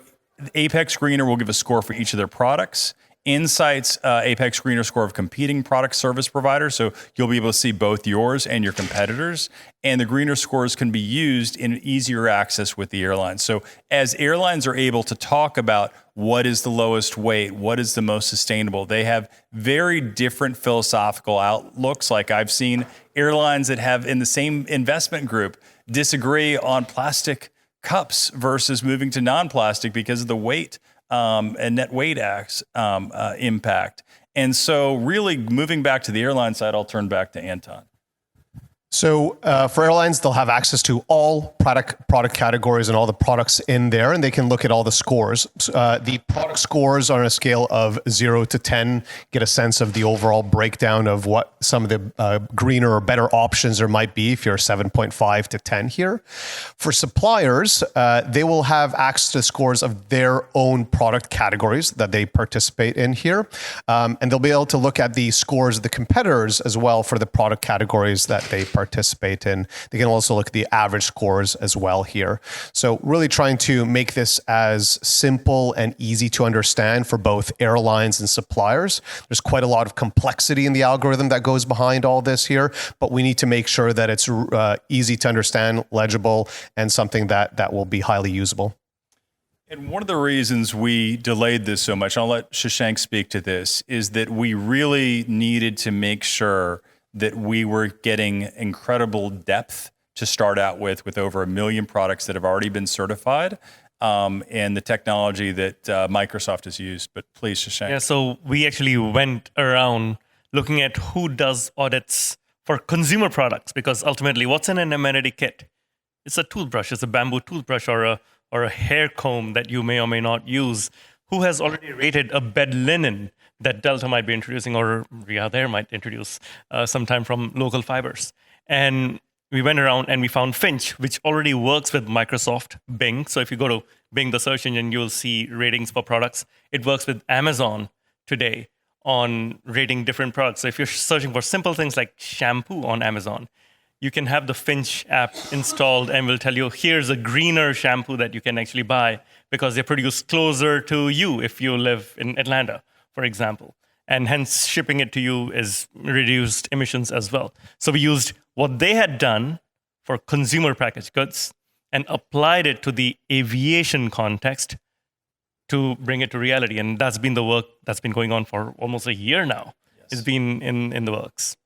Apex Greener will give a score for each of their products. Insight's Apex Greener score of competing product service providers. So you'll be able to see both yours and your competitors. And the Greener scores can be used in easier access with the airlines. So as airlines are able to talk about what is the lowest weight, what is the most sustainable, they have very different philosophical outlooks. Like I've seen airlines that have in the same investment group disagree on plastic cups versus moving to non-plastic because of the weight and net weight impact. And so really moving back to the airline side, I'll turn back to Anton. So for airlines, they'll have access to all product categories and all the products in there, and they can look at all the scores. The product scores are on a scale of 0 to 10, get a sense of the overall breakdown of what some of the greener or better options there might be if you're 7.5 to 10 here. For suppliers, they will have access to scores of their own product categories that they participate in here, and they'll be able to look at the scores of the competitors as well for the product categories that they participate in. They can also look at the average scores as well here. So really trying to make this as simple and easy to understand for both airlines and suppliers. There's quite a lot of complexity in the algorithm that goes behind all this here, but we need to make sure that it's easy to understand, legible, and something that will be highly usable. And one of the reasons we delayed this so much, I'll let Shashank speak to this, is that we really needed to make sure that we were getting incredible depth to start out with over 1 million products that have already been certified, and the technology that Microsoft has used. But please, Shashank. Yeah, so we actually went around looking at who does audits for consumer products, because ultimately, what's in an amenity kit? It's a toothbrush, it's a bamboo toothbrush or a hair comb that you may or may not use. Who has already rated a bed linen that Delta might be introducing, or Riyadh Air might introduce sometime from local fibers? And we went around and we found Finch, which already works with Microsoft Bing. So if you go to Bing, the search engine, you'll see ratings for products. It works with Amazon today on rating different products. So if you're searching for simple things like shampoo on Amazon, you can have the Finch app installed and will tell you, here's a greener shampoo that you can actually buy because they produce closer to you if you live in Atlanta, for example. And hence shipping it to you is reduced emissions as well. So we used what they had done for consumer packaged goods and applied it to the aviation context to bring it to reality. And that's been the work that's been going on for almost a year now. Yes. It's been in the works.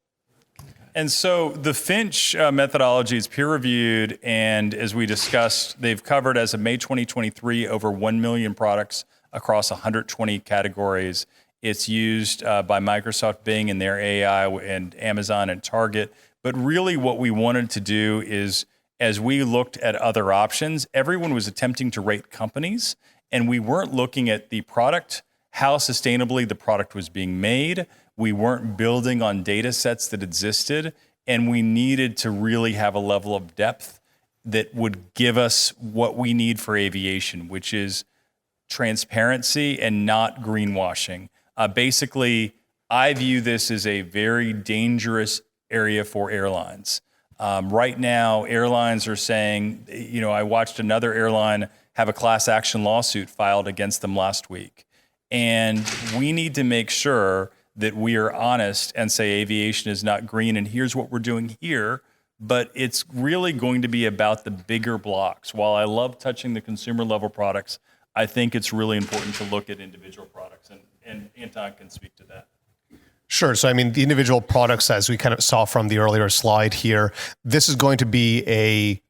And so the Finch methodology is peer-reviewed, and as we discussed, they've covered, as of May 2023, over 1 million products across 120 categories. It's used by Microsoft Bing and their AI, and Amazon and Target. But really what we wanted to do is, as we looked at other options, everyone was attempting to rate companies, and we weren't looking at the product, how sustainably the product was being made. We weren't building on data sets that existed, and we needed to really have a level of depth that would give us what we need for aviation, which is transparency and not greenwashing. Basically, I view this as a very dangerous area for airlines. Right now, airlines are saying, I watched another airline have a class action lawsuit filed against them last week. And we need to make sure that we are honest and say aviation is not green and here's what we're doing here, but it's really going to be about the bigger blocks. While I love touching the consumer level products, I think it's really important to look at individual products, and Anton can speak to that. Sure. So, the individual products, as we kind of saw from the earlier slide here, this is going to be a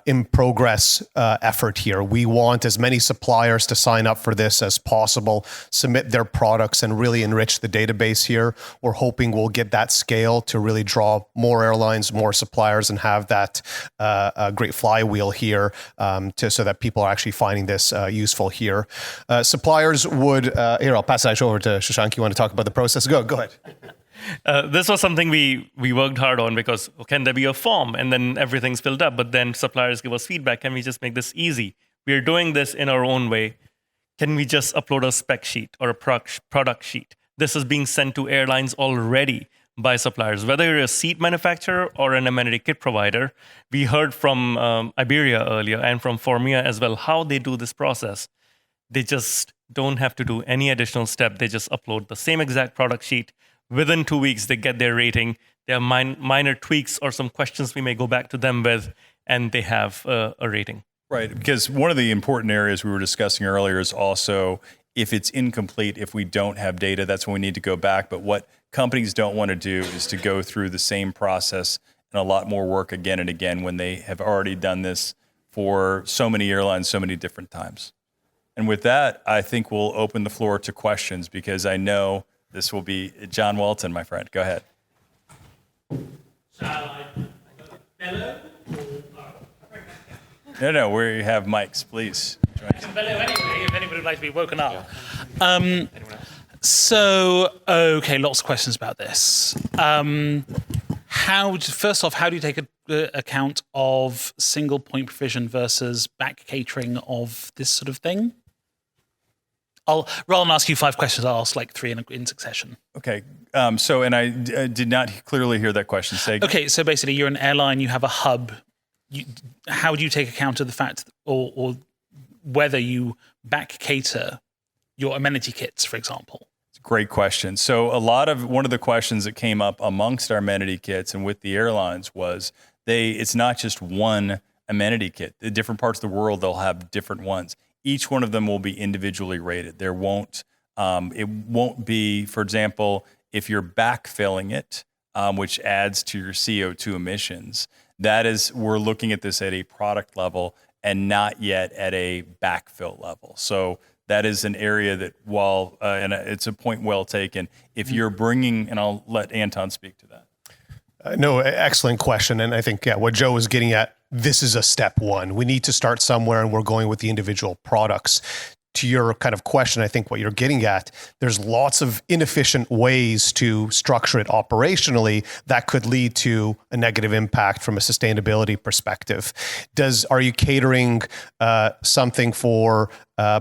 in progress effort here. We want as many suppliers to sign up for this as possible, submit their products, and really enrich the database here. We're hoping we'll get that scale to really draw more airlines, more suppliers, and have that great flywheel here so that people are actually finding this useful here. Suppliers would, here, I'll pass it over to Shashank. You want to talk about the process? Go ahead. This was something we worked hard on, because can there be a form and then everything's filled up, but then suppliers give us feedback. Can we just make this easy? We're doing this in our own way. Can we just upload a spec sheet or a product sheet? This is being sent to airlines already by suppliers. Whether you're a seat manufacturer or an amenity kit provider, we heard from Iberia earlier and from Formia as well how they do this process. They just don't have to do any additional step. They just upload the same exact product sheet. Within 2 weeks, they get their rating. There are minor tweaks or some questions we may go back to them with, and they have a rating. Right, because one of the important areas we were discussing earlier is also if it's incomplete, if we don't have data, that's when we need to go back. But what companies don't want to do is to go through the same process and a lot more work again and again when they have already done this for so many airlines, so many different times. And with that, I think we'll open the floor to questions, because I know this will be John Walton, my friend. Go ahead. No, we have mics, please. Hello, anyway, if anybody would like to be woken up. Okay, lots of questions about this. First off, how do you take account of single point provision versus back catering of this sort of thing? Rather than ask you 5 questions, I'll ask like 3 in succession. Okay. And I did not clearly hear that question. Okay, so basically you're an airline, you have a hub. How do you take account of the fact or whether you back cater your amenity kits, for example? It's a great question. So one of the questions that came up amongst our amenity kits and with the airlines was it's not just one amenity kit. In different parts of the world, they'll have different ones. each one of them will be individually rated. There won't, it won't be, for example, if you're backfilling it, which adds to your CO2 emissions, that is, we're looking at this at a product level and not yet at a backfill level. So that is an area that, while, and it's a point well taken, if you're bringing, and I'll let Anton speak to that. No, excellent question. And I think, what Joe was getting at, this is a step one. We need to start somewhere, and we're going with the individual products. To your kind of question, I think what you're getting at, there's lots of inefficient ways to structure it operationally that could lead to a negative impact from a sustainability perspective. Are you catering something for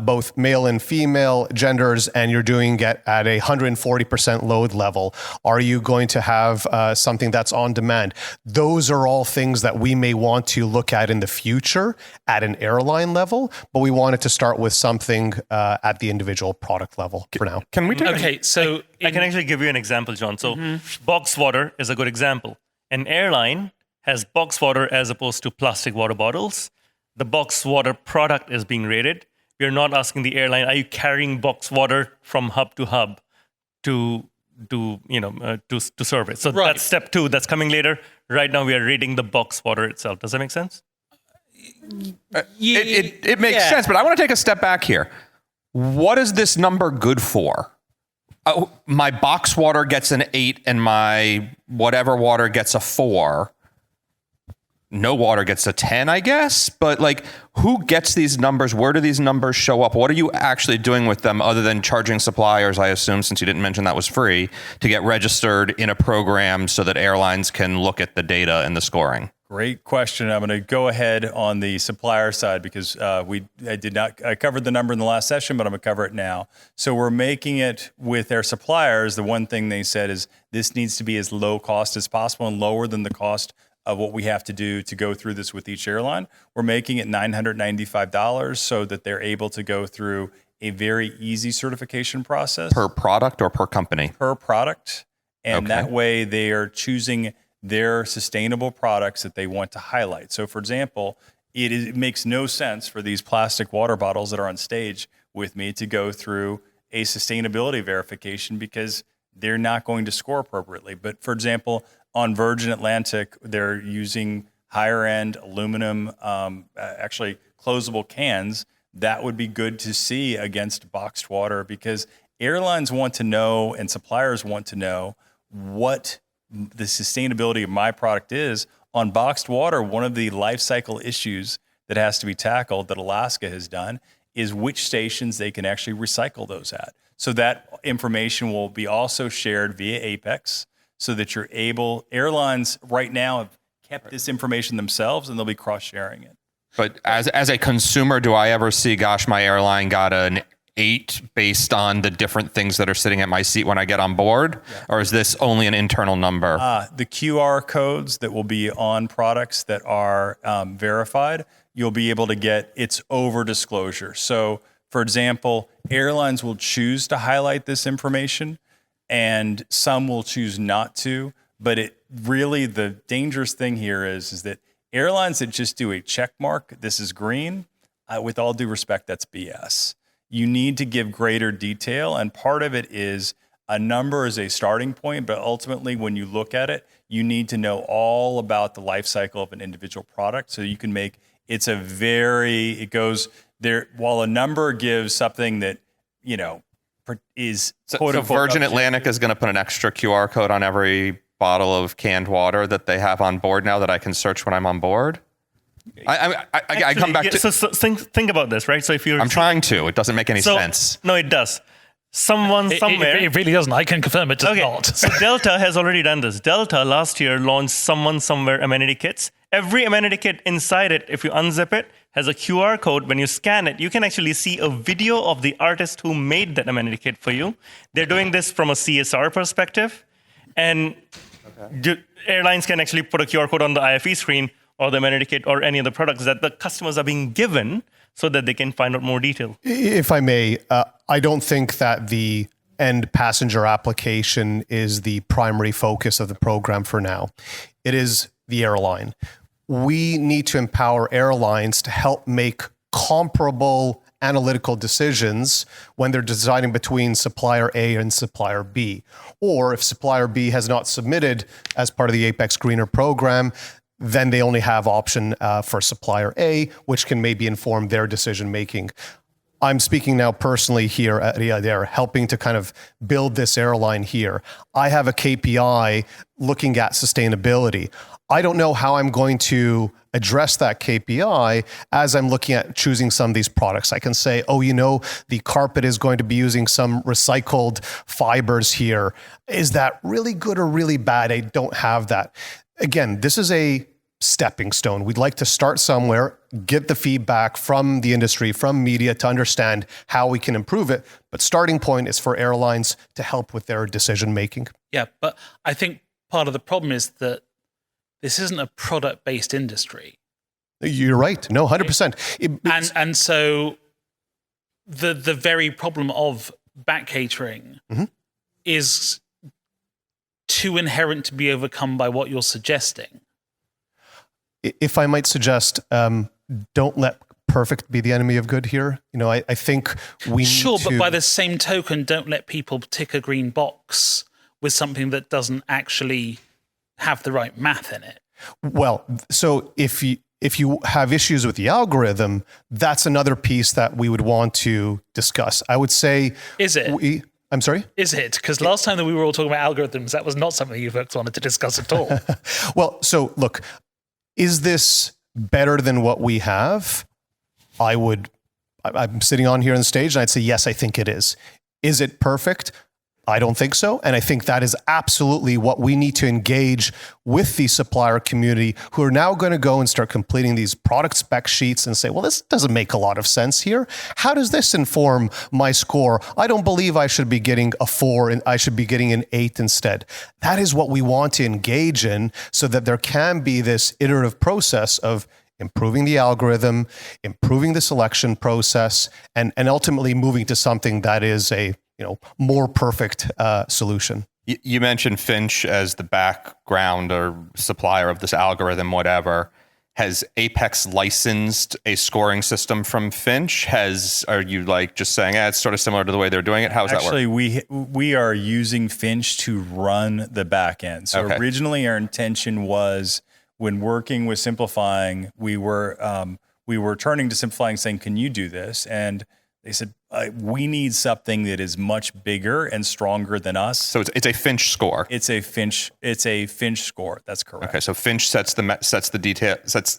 both male and female genders, and you're doing it at a 140% load level? Are you going to have something that's on demand? Those are all things that we may want to look at in the future at an airline level, but we wanted to start with something at the individual product level for now. Can we take Okay, so I can actually give you an example, John. So box water is a good example. An airline has box water as opposed to plastic water bottles. The box water product is being rated. We're not asking the airline, are you carrying box water from hub to hub to serve it? So that's step 2. That's coming later. Right now, we are rating the box water itself. Does that make sense? It makes sense, but I want to take a step back here. What is this number good for? My box water gets an 8 and my whatever water gets a 4. No water gets a 10, I guess. But like, who gets these numbers? Where do these numbers show up? What are you actually doing with them other than charging suppliers, I assume, since you didn't mention that was free, to get registered in a program so that airlines can look at the data and the scoring? Great question. I'm going to go ahead on the supplier side because I covered the number in the last session, but I'm going to cover it now. So we're making it with our suppliers. The one thing they said is this needs to be as low cost as possible and lower than the cost of what we have to do to go through this with each airline. We're making it $995 so that they're able to go through a very easy certification process. Per product or per company? Per product. And Okay. that way they are choosing their sustainable products that they want to highlight. So for example, it makes no sense for these plastic water bottles that are on stage with me to go through a sustainability verification because they're not going to score appropriately. But for example, on Virgin Atlantic, they're using higher end aluminum, actually closable cans. That would be good to see against boxed water because airlines want to know and suppliers want to know what the sustainability of my product is. On boxed water, one of the life cycle issues that has to be tackled that Alaska has done is which stations they can actually recycle those at. So that information will be also shared via Apex so that you're able, airlines right now have kept this information themselves and they'll be cross-sharing it. But as a consumer, do I ever see, gosh, my airline got an 8 based on the different things that are sitting at my seat when I get on board? Yeah. Or is this only an internal number? The QR codes that will be on products that are verified, you'll be able to get its over disclosure. So for example, airlines will choose to highlight this information and some will choose not to. But it really, the dangerous thing here is that airlines that just do a check mark, this is green, with all due respect, that's BS. You need to give greater detail. And part of it is a number is a starting point, but ultimately when you look at it, you need to know all about the life cycle of an individual product. So you can make, it goes there, while a number gives something that, you know, is so Virgin Atlantic is going to put an extra QR code on every bottle of canned water that they have on board now that I can search when I'm on board? I come back to... So think about this, right? So if you're... I'm trying to. It doesn't make any sense. No, it does. Someone somewhere... It really doesn't. I can confirm it does not. So Delta has already done this. Delta last year launched someone somewhere amenity kits. Every amenity kit inside it, if you unzip it, has a QR code. When you scan it, you can actually see a video of the artist who made that amenity kit for you. They're doing this from a CSR perspective. And airlines can actually put a QR code on the IFE screen or the amenity kit or any of the products that the customers are being given so that they can find out more detail. If I may, I don't think that the end passenger application is the primary focus of the program for now. It is the airline. We need to empower airlines to help make comparable analytical decisions when they're deciding between supplier A and supplier B. Or if supplier B has not submitted as part of the Apex Greener program, then they only have option for supplier A, which can maybe inform their decision making. I'm speaking now personally here at Riyadh Air, helping to kind of build this airline here. I have a KPI looking at sustainability. I don't know how I'm going to address that KPI as I'm looking at choosing some of these products. I can say, oh, the carpet is going to be using some recycled fibers here. Is that really good or really bad? I don't have that. Again, this is a stepping stone. We'd like to start somewhere, get the feedback from the industry, from media to understand how we can improve it. But starting point is for airlines to help with their decision making. Yeah, but I think part of the problem is that this isn't a product-based industry. You're right. No, 100%. And so the very problem of back catering is too inherent to be overcome by what you're suggesting. If I might suggest, don't let perfect be the enemy of good here. I think we Sure, need to... but by the same token, don't let people tick a green box with something that doesn't actually have the right math in it. Well, so if you have issues with the algorithm, that's another piece that we would want to discuss. I would say... Is it? I'm sorry? Is it? Because last time that we were all talking about algorithms, that was not something you folks wanted to discuss at all. Well, so look, is this better than what we have? I'm sitting on here on the stage and I'd say, yes, I think it is. Is it perfect? I don't think so. And I think that is absolutely what we need to engage with the supplier community, who are now going to go and start completing these product spec sheets and say, well, this doesn't make a lot of sense here. How does this inform my score? I don't believe I should be getting a 4 and I should be getting an 8 instead. That is what we want to engage in, so that there can be this iterative process of improving the algorithm, improving the selection process, and ultimately moving to something that is a more perfect solution. You mentioned Finch as the background or supplier of this algorithm, whatever. Has Apex licensed a scoring system from Finch? Are you just saying, it's sort of similar to the way they're doing it? How does that work? Actually, we are using Finch to run the back end. So originally our intention was, when working with Simplifying, we were turning to Simplifying saying, can you do this? And they said, we need something that is much bigger and stronger than us. So it's a Finch score. It's a Finch score. That's correct. Okay, so Finch sets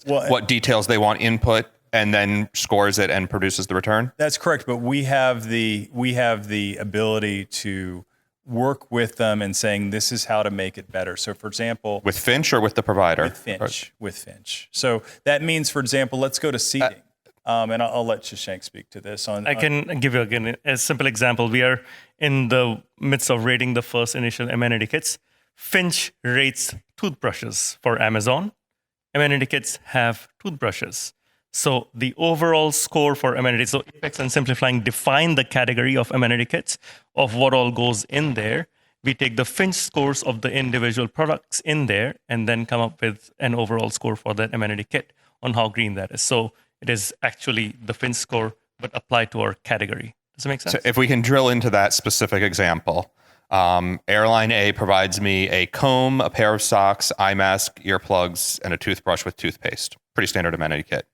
what details they want input, and then scores it and produces the return. That's correct. But we have the ability to work with them and saying, this is how to make it better. So, for example, with Finch or with the provider? With Finch. So that means, for example, let's go to seating. And I'll let Shashank speak to this. I can give you again a simple example. We are in the midst of rating the first initial amenity kits. Finch rates toothbrushes for Amazon. Amenity kits have toothbrushes. So the overall score for amenities, so Apex and Simplifying define the category of amenity kits of what all goes in there. We take the Finch scores of the individual products in there and then come up with an overall score for that amenity kit on how green that is. So it is actually the Finch score, but applied to our category. Does it make sense? So if we can drill into that specific example, Airline A provides me a comb, a pair of socks, eye mask, earplugs, and a toothbrush with toothpaste. Pretty standard amenity kit.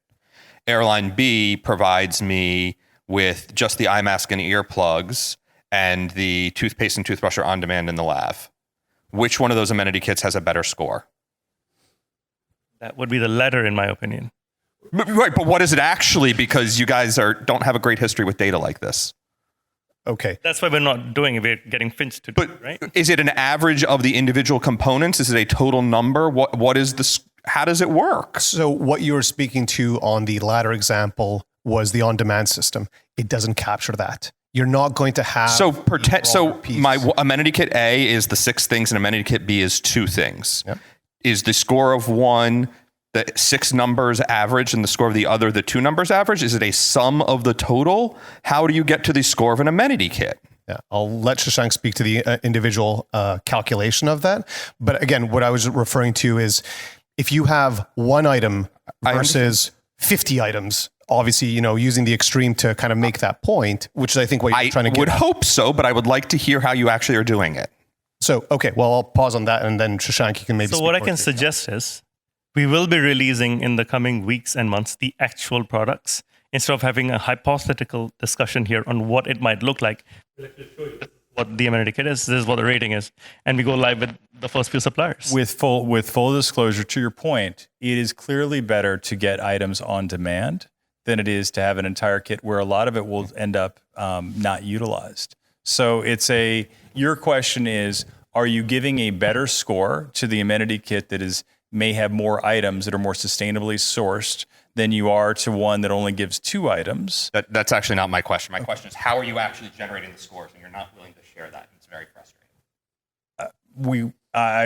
Airline B provides me with just the eye mask and earplugs, and the toothpaste and toothbrush are on demand in the lav. Which one of those amenity kits has a better score? That would be the latter, in my opinion. Right, but what is it actually? Because you guys don't have a great history with data like this. Okay. That's why we're not doing it. We're getting Finch to do it, right? Is it an average of the individual components? Is it a total number? What is this? How does it work? So what you were speaking to on the latter example was the on-demand system. It doesn't capture that. You're not going to have... My amenity kit A is the 6 things and amenity kit B is 2 things. Yep. Is the score of one the 6 numbers average and the score of the other the 2 numbers average? Is it a sum of the total? How do you get to the score of an amenity kit? Yeah, I'll let Shashank speak to the individual calculation of that. But again, what I was referring to is if you have one item versus 50 items obviously, using the extreme to kind of make that point, which is I think what you're trying to get would at. hope so, but I would like to hear how you actually are doing it. So, okay, well, I'll pause on that, and then Shashank, you can maybe So speak what I more can to it. suggest is we will be releasing in the coming weeks and months the actual products instead of having a hypothetical discussion here on what it might look like. We'll actually show you what the amenity kit is, this is what the rating is, and we go live with the first few suppliers. With full disclosure, to your point, it is clearly better to get items on demand than it is to have an entire kit where a lot of it will end up not utilized. So your question is, are you giving a better score to the amenity kit that may have more items that are more sustainably sourced than you are to one that only gives 2 items? That's actually not my question. My question is, how are you actually generating the scores? And you're not willing to share that. It's very frustrating.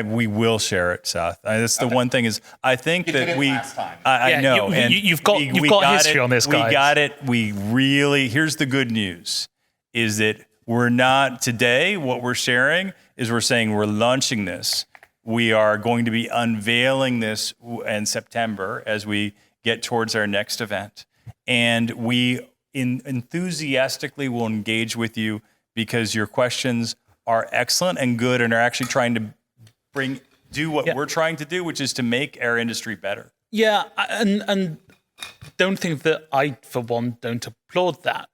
We will share it, Seth. That's the one thing is, I think You that did it we. last time. I know, and you've got history on this, guys. We got it. We really. Here's the good news: is that we're not today. What we're sharing is we're saying we're launching this. We are going to be unveiling this in September as we get towards our next event, and we enthusiastically will engage with you because your questions are excellent and good, and are actually trying to do what we're trying to do, which is to make our industry better. Yeah, and don't think that I, for one, don't applaud that.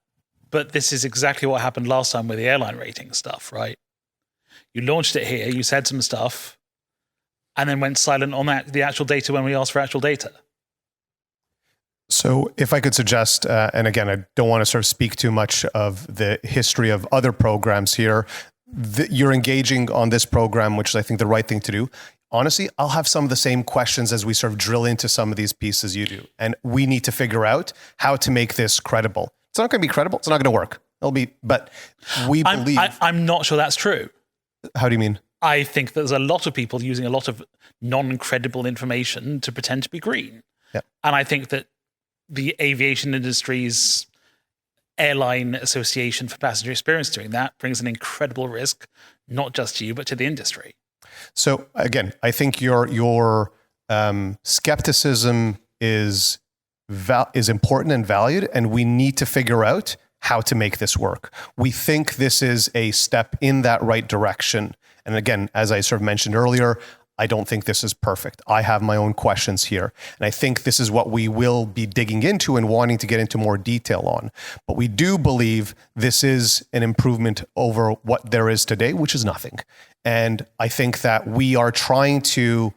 But this is exactly what happened last time with the airline rating stuff, right? You launched it here, you said some stuff, and then went silent on the actual data when we asked for actual data. So if I could suggest, and again, I don't want to sort of speak too much of the history of other programs here, you're engaging on this program, which is, I think, the right thing to do. Honestly, I'll have some of the same questions as we sort of drill into some of these pieces you do. And we need to figure out how to make this credible. It's not going to be credible. It's not going to work. But we believe. I'm not sure that's true. How do you mean? I think there's a lot of people using a lot of non-credible information to pretend to be green. Yeah. And I think that the aviation industry's Airline Association for Passenger Experience doing that brings an incredible risk, not just to you, but to the industry. So again, I think your skepticism is important and valued, and we need to figure out how to make this work. We think this is a step in that right direction. And again, as I sort of mentioned earlier, I don't think this is perfect. I have my own questions here. And I think this is what we will be digging into and wanting to get into more detail on. But we do believe this is an improvement over what there is today, which is nothing. And I think that we are trying to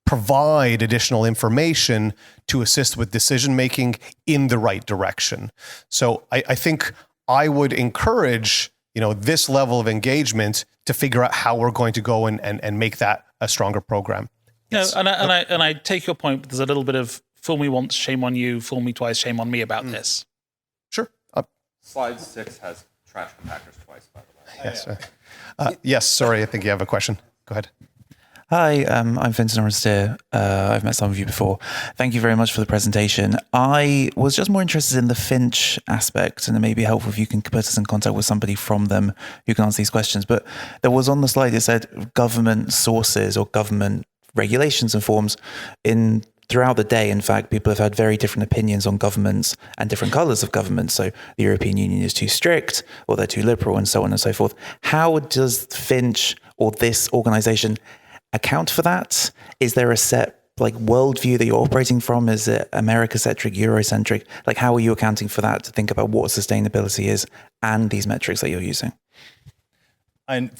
provide additional information to assist with decision-making in the right direction. So I think I would encourage, this level of engagement to figure out how we're going to go and make that a stronger program. Yes. And I take your point, but there's a little bit of fool me once, shame on you, fool me twice, shame on me about this. Sure. Slide 6 has trash compactors twice, by the way. Yes. Yes, sorry, I think you have a question. Go ahead. Hi, I'm Vincent Orsteer. I've met some of you before. Thank you very much for the presentation. I was just more interested in the Finch aspect, and it may be helpful if you can put us in contact with somebody from them who can answer these questions. But there was on the slide, it said government sources or government regulations and forms. Throughout the day, in fact, people have had very different opinions on governments and different colours of government. So the European Union is too strict, or they're too liberal, and so on and so forth. How does Finch or this organisation account for that? Is there a set worldview that you're operating from? Is it America-centric, Euro-centric? How are you accounting for that to think about what sustainability is and these metrics that you're using? And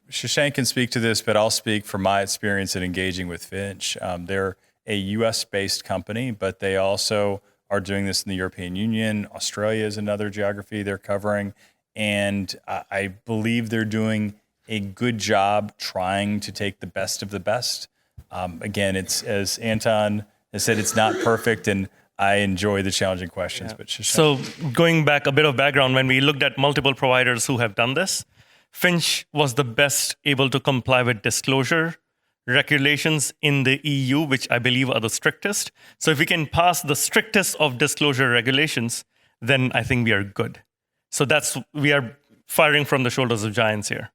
Shashank can speak to this, but I'll speak from my experience in engaging with Finch. They're a US-based company, but they also are doing this in the European Union. Australia is another geography they're covering. And I believe they're doing a good job trying to take the best of the best. Again, it's, as Anton has said, it's not perfect, and I enjoy the challenging questions. But So going back a bit of background, when we looked at multiple providers who have done this, Finch was the best able to comply with disclosure regulations in the EU, which I believe are the strictest. So if we can pass the strictest of disclosure regulations, then I think we are good. So we are firing from the shoulders of giants here.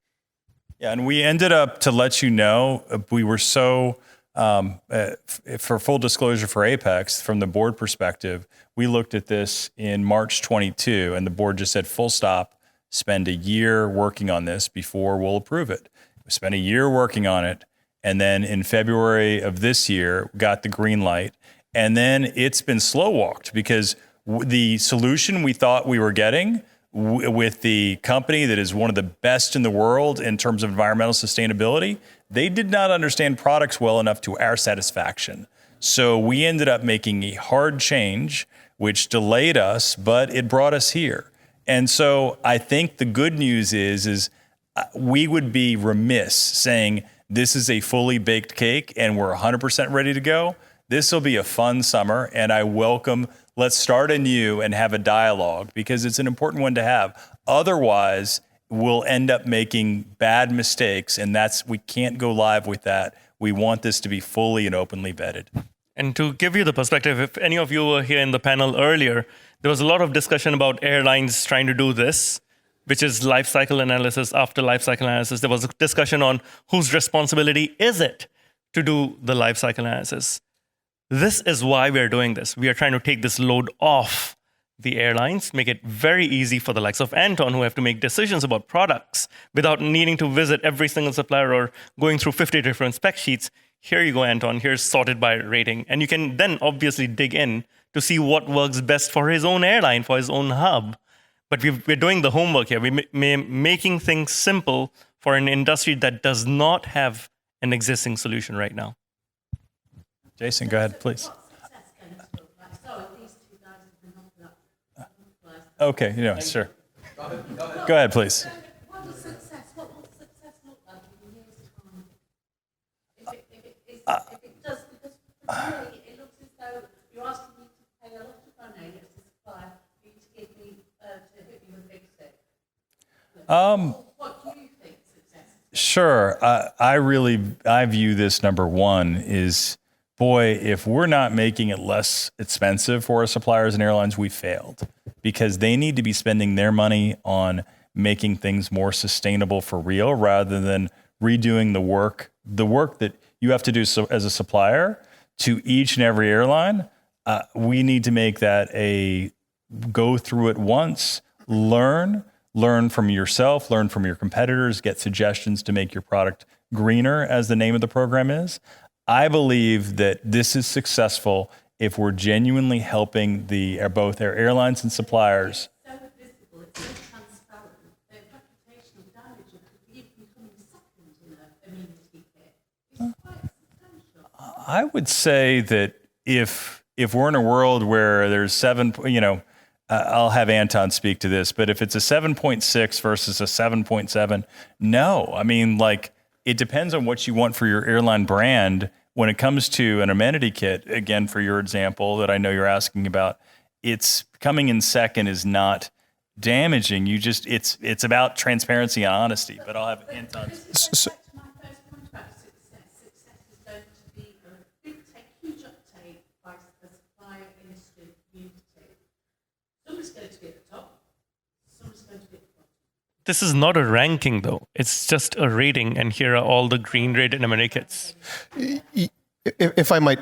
Yeah, and we ended up, to let you know, we were so For full disclosure for Apex, from the board perspective, we looked at this in March 22, and the board just said, full stop, spend a year working on this before we'll approve it. We spent a year working on it, and then in February of this year, got the green light. And then it's been slow walked because the solution we thought we were getting with the company that is one of the best in the world in terms of environmental sustainability, they did not understand products well enough to our satisfaction. So we ended up making a hard change, which delayed us, but it brought us here. And so I think the good news is we would be remiss saying this is a fully baked cake and we're 100% ready to go. This will be a fun summer, and I welcome, let's start anew and have a dialogue, because it's an important one to have. Otherwise, we'll end up making bad mistakes, and we can't go live with that. We want this to be fully and openly vetted. And to give you the perspective, if any of you were here in the panel earlier, there was a lot of discussion about airlines trying to do this, which is life cycle analysis after life cycle analysis. There was a discussion on whose responsibility is it to do the life cycle analysis. This is why we're doing this. We are trying to take this load off the airlines, make it very easy for the likes of Anton, who have to make decisions about products without needing to visit every single supplier or going through 50 different spec sheets. Here you go, Anton. Here's sorted by rating. And you can then obviously dig in to see what works best for his own airline, for his own hub. But we're doing the homework here. We're making things simple for an industry that does not have an existing solution right now. Jason, go ahead, please. Okay, sure. Go ahead, please. What will success look like in years' time? If it does, because for me, it looks as though you're asking me to pay a lot of money as a supplier for you to give me, to hit me with a big stick. What do you think success is? Sure. I view this, number one, is, boy, if we're not making it less expensive for our suppliers and airlines, we failed, because they need to be spending their money on making things more sustainable for real, rather than redoing the work that you have to do as a supplier to each and every airline. We need to make that go through it once, learn from yourself, learn from your competitors, get suggestions to make your product greener, as the name of the program is. I believe that this is successful if we're genuinely helping both our airlines and suppliers. It's so visible, it's so transparent, the reputational damage of even becoming second in a immunity kit is quite substantial. I would say that if we're in a world where there's I'll have Anton speak to this, but if it's a 7.6 versus a 7.7, no. I mean, it depends on what you want for your airline brand. When it comes to an amenity kit, again, for your example that I know you're asking about, it's coming in second is not damaging. It's about transparency and honesty. But I'll have Anton. My first point about success is going to be a huge uptake by the supplier industry community. Somebody's going to be at the top, somebody's going to be at the bottom. This is not a ranking, though. It's just a rating, and here are all the green rated amenity kits. If I might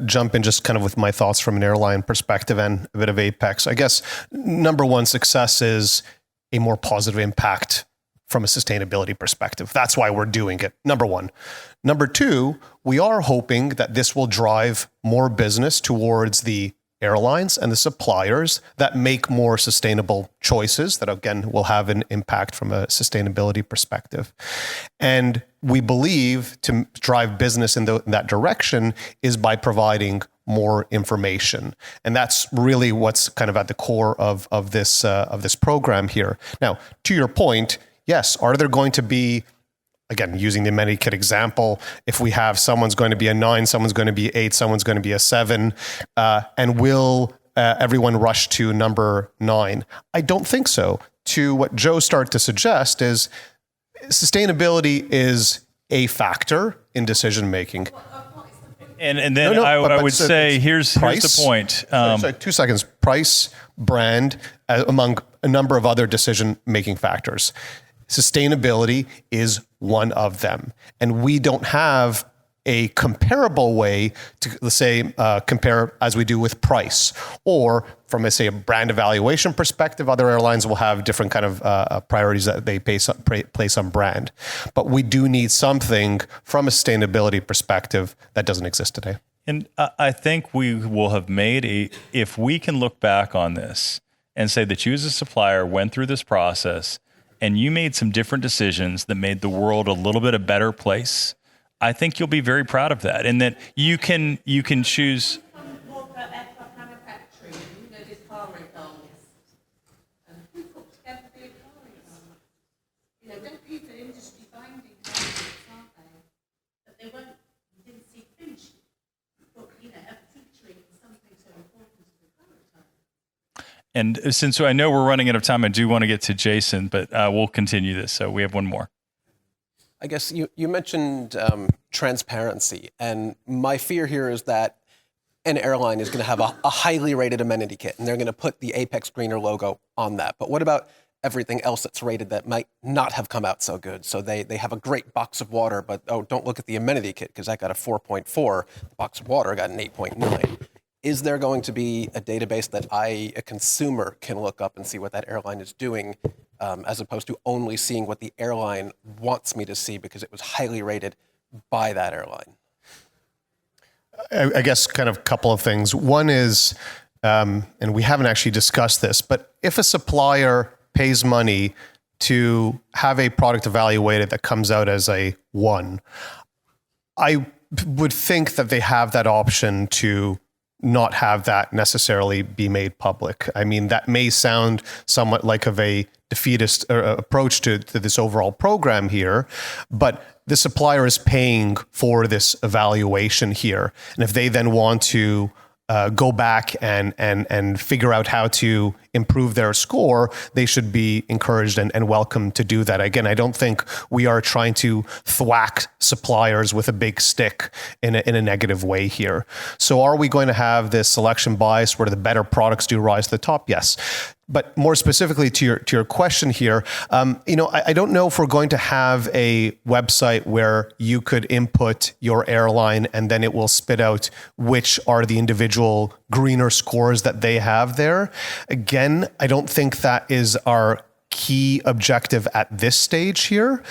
jump in just kind of with my thoughts from an airline perspective and a bit of Apex, I guess number one, success is a more positive impact from a sustainability perspective. That's why we're doing it, number one. Number two, we are hoping that this will drive more business towards the airlines and the suppliers that make more sustainable choices that, again, will have an impact from a sustainability perspective. And we believe to drive business in that direction is by providing more information. And that's really what's kind of at the core of this program here. Now, to your point, yes, are there going to be, again, using the amenity kit example, if we have someone's going to be a 9, someone's going to be 8, someone's going to be a 7, and will everyone rush to number 9? I don't think so. To what Joe started to suggest is sustainability is a factor in decision making. And then I would say here's the point. Sorry, 2 seconds. Price, brand, among a number of other decision making factors. Sustainability is one of them. And we don't have a comparable way to, let's say, compare as we do with price, or from a, say, a brand evaluation perspective, other airlines will have different kind of priorities that they place on brand. But we do need something from a sustainability perspective that doesn't exist today. And I think we will have made if we can look back on this and say that you as a supplier went through this process and you made some different decisions that made the world a little bit a better place, I think you'll be very proud of that, and that you can choose. And since I know we're running out of time, I do want to get to Jason, but we'll continue this. So we have one more. I guess you mentioned transparency, and my fear here is that an airline is going to have a highly rated amenity kit, and they're going to put the Apex Greener logo on that. But what about everything else that's rated that might not have come out so good? So they have a great box of water, but don't look at the amenity kit because that got a 4.4. The box of water got an 8.9. Is there going to be a database that I, a consumer, can look up and see what that airline is doing, as opposed to only seeing what the airline wants me to see because it was highly rated by that airline? I guess kind of a couple of things. One is, and we haven't actually discussed this, but if a supplier pays money to have a product evaluated that comes out as a 1, I would think that they have that option to not have that necessarily be made public. I mean, that may sound somewhat like of a defeatist approach to this overall program here, but the supplier is paying for this evaluation here. And if they then want to go back and figure out how to improve their score, they should be encouraged and welcome to do that. Again, I don't think we are trying to thwack suppliers with a big stick in a negative way here. So are we going to have this selection bias where the better products do rise to the top? Yes. But more specifically to your question here, I don't know if we're going to have a website where you could input your airline and then it will spit out which are the individual greener scores that they have there. Again, I don't think that is our key objective at this stage here.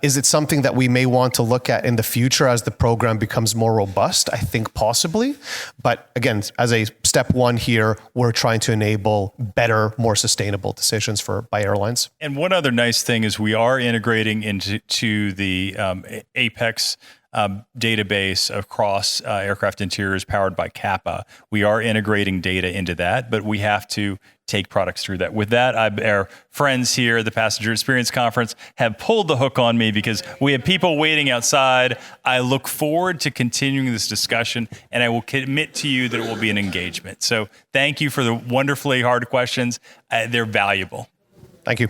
Is it something that we may want to look at in the future as the program becomes more robust? I think possibly. But again, as a step 1 here, we're trying to enable better, more sustainable decisions by airlines. And one other nice thing is we are integrating into the Apex database across aircraft interiors powered by Kappa. We are integrating data into that, but we have to take products through that. With that, our friends here at the Passenger Experience Conference have pulled the hook on me because we have people waiting outside. I look forward to continuing this discussion, and I will commit to you that it will be an engagement. So thank you for the wonderfully hard questions. They're valuable. Thank you.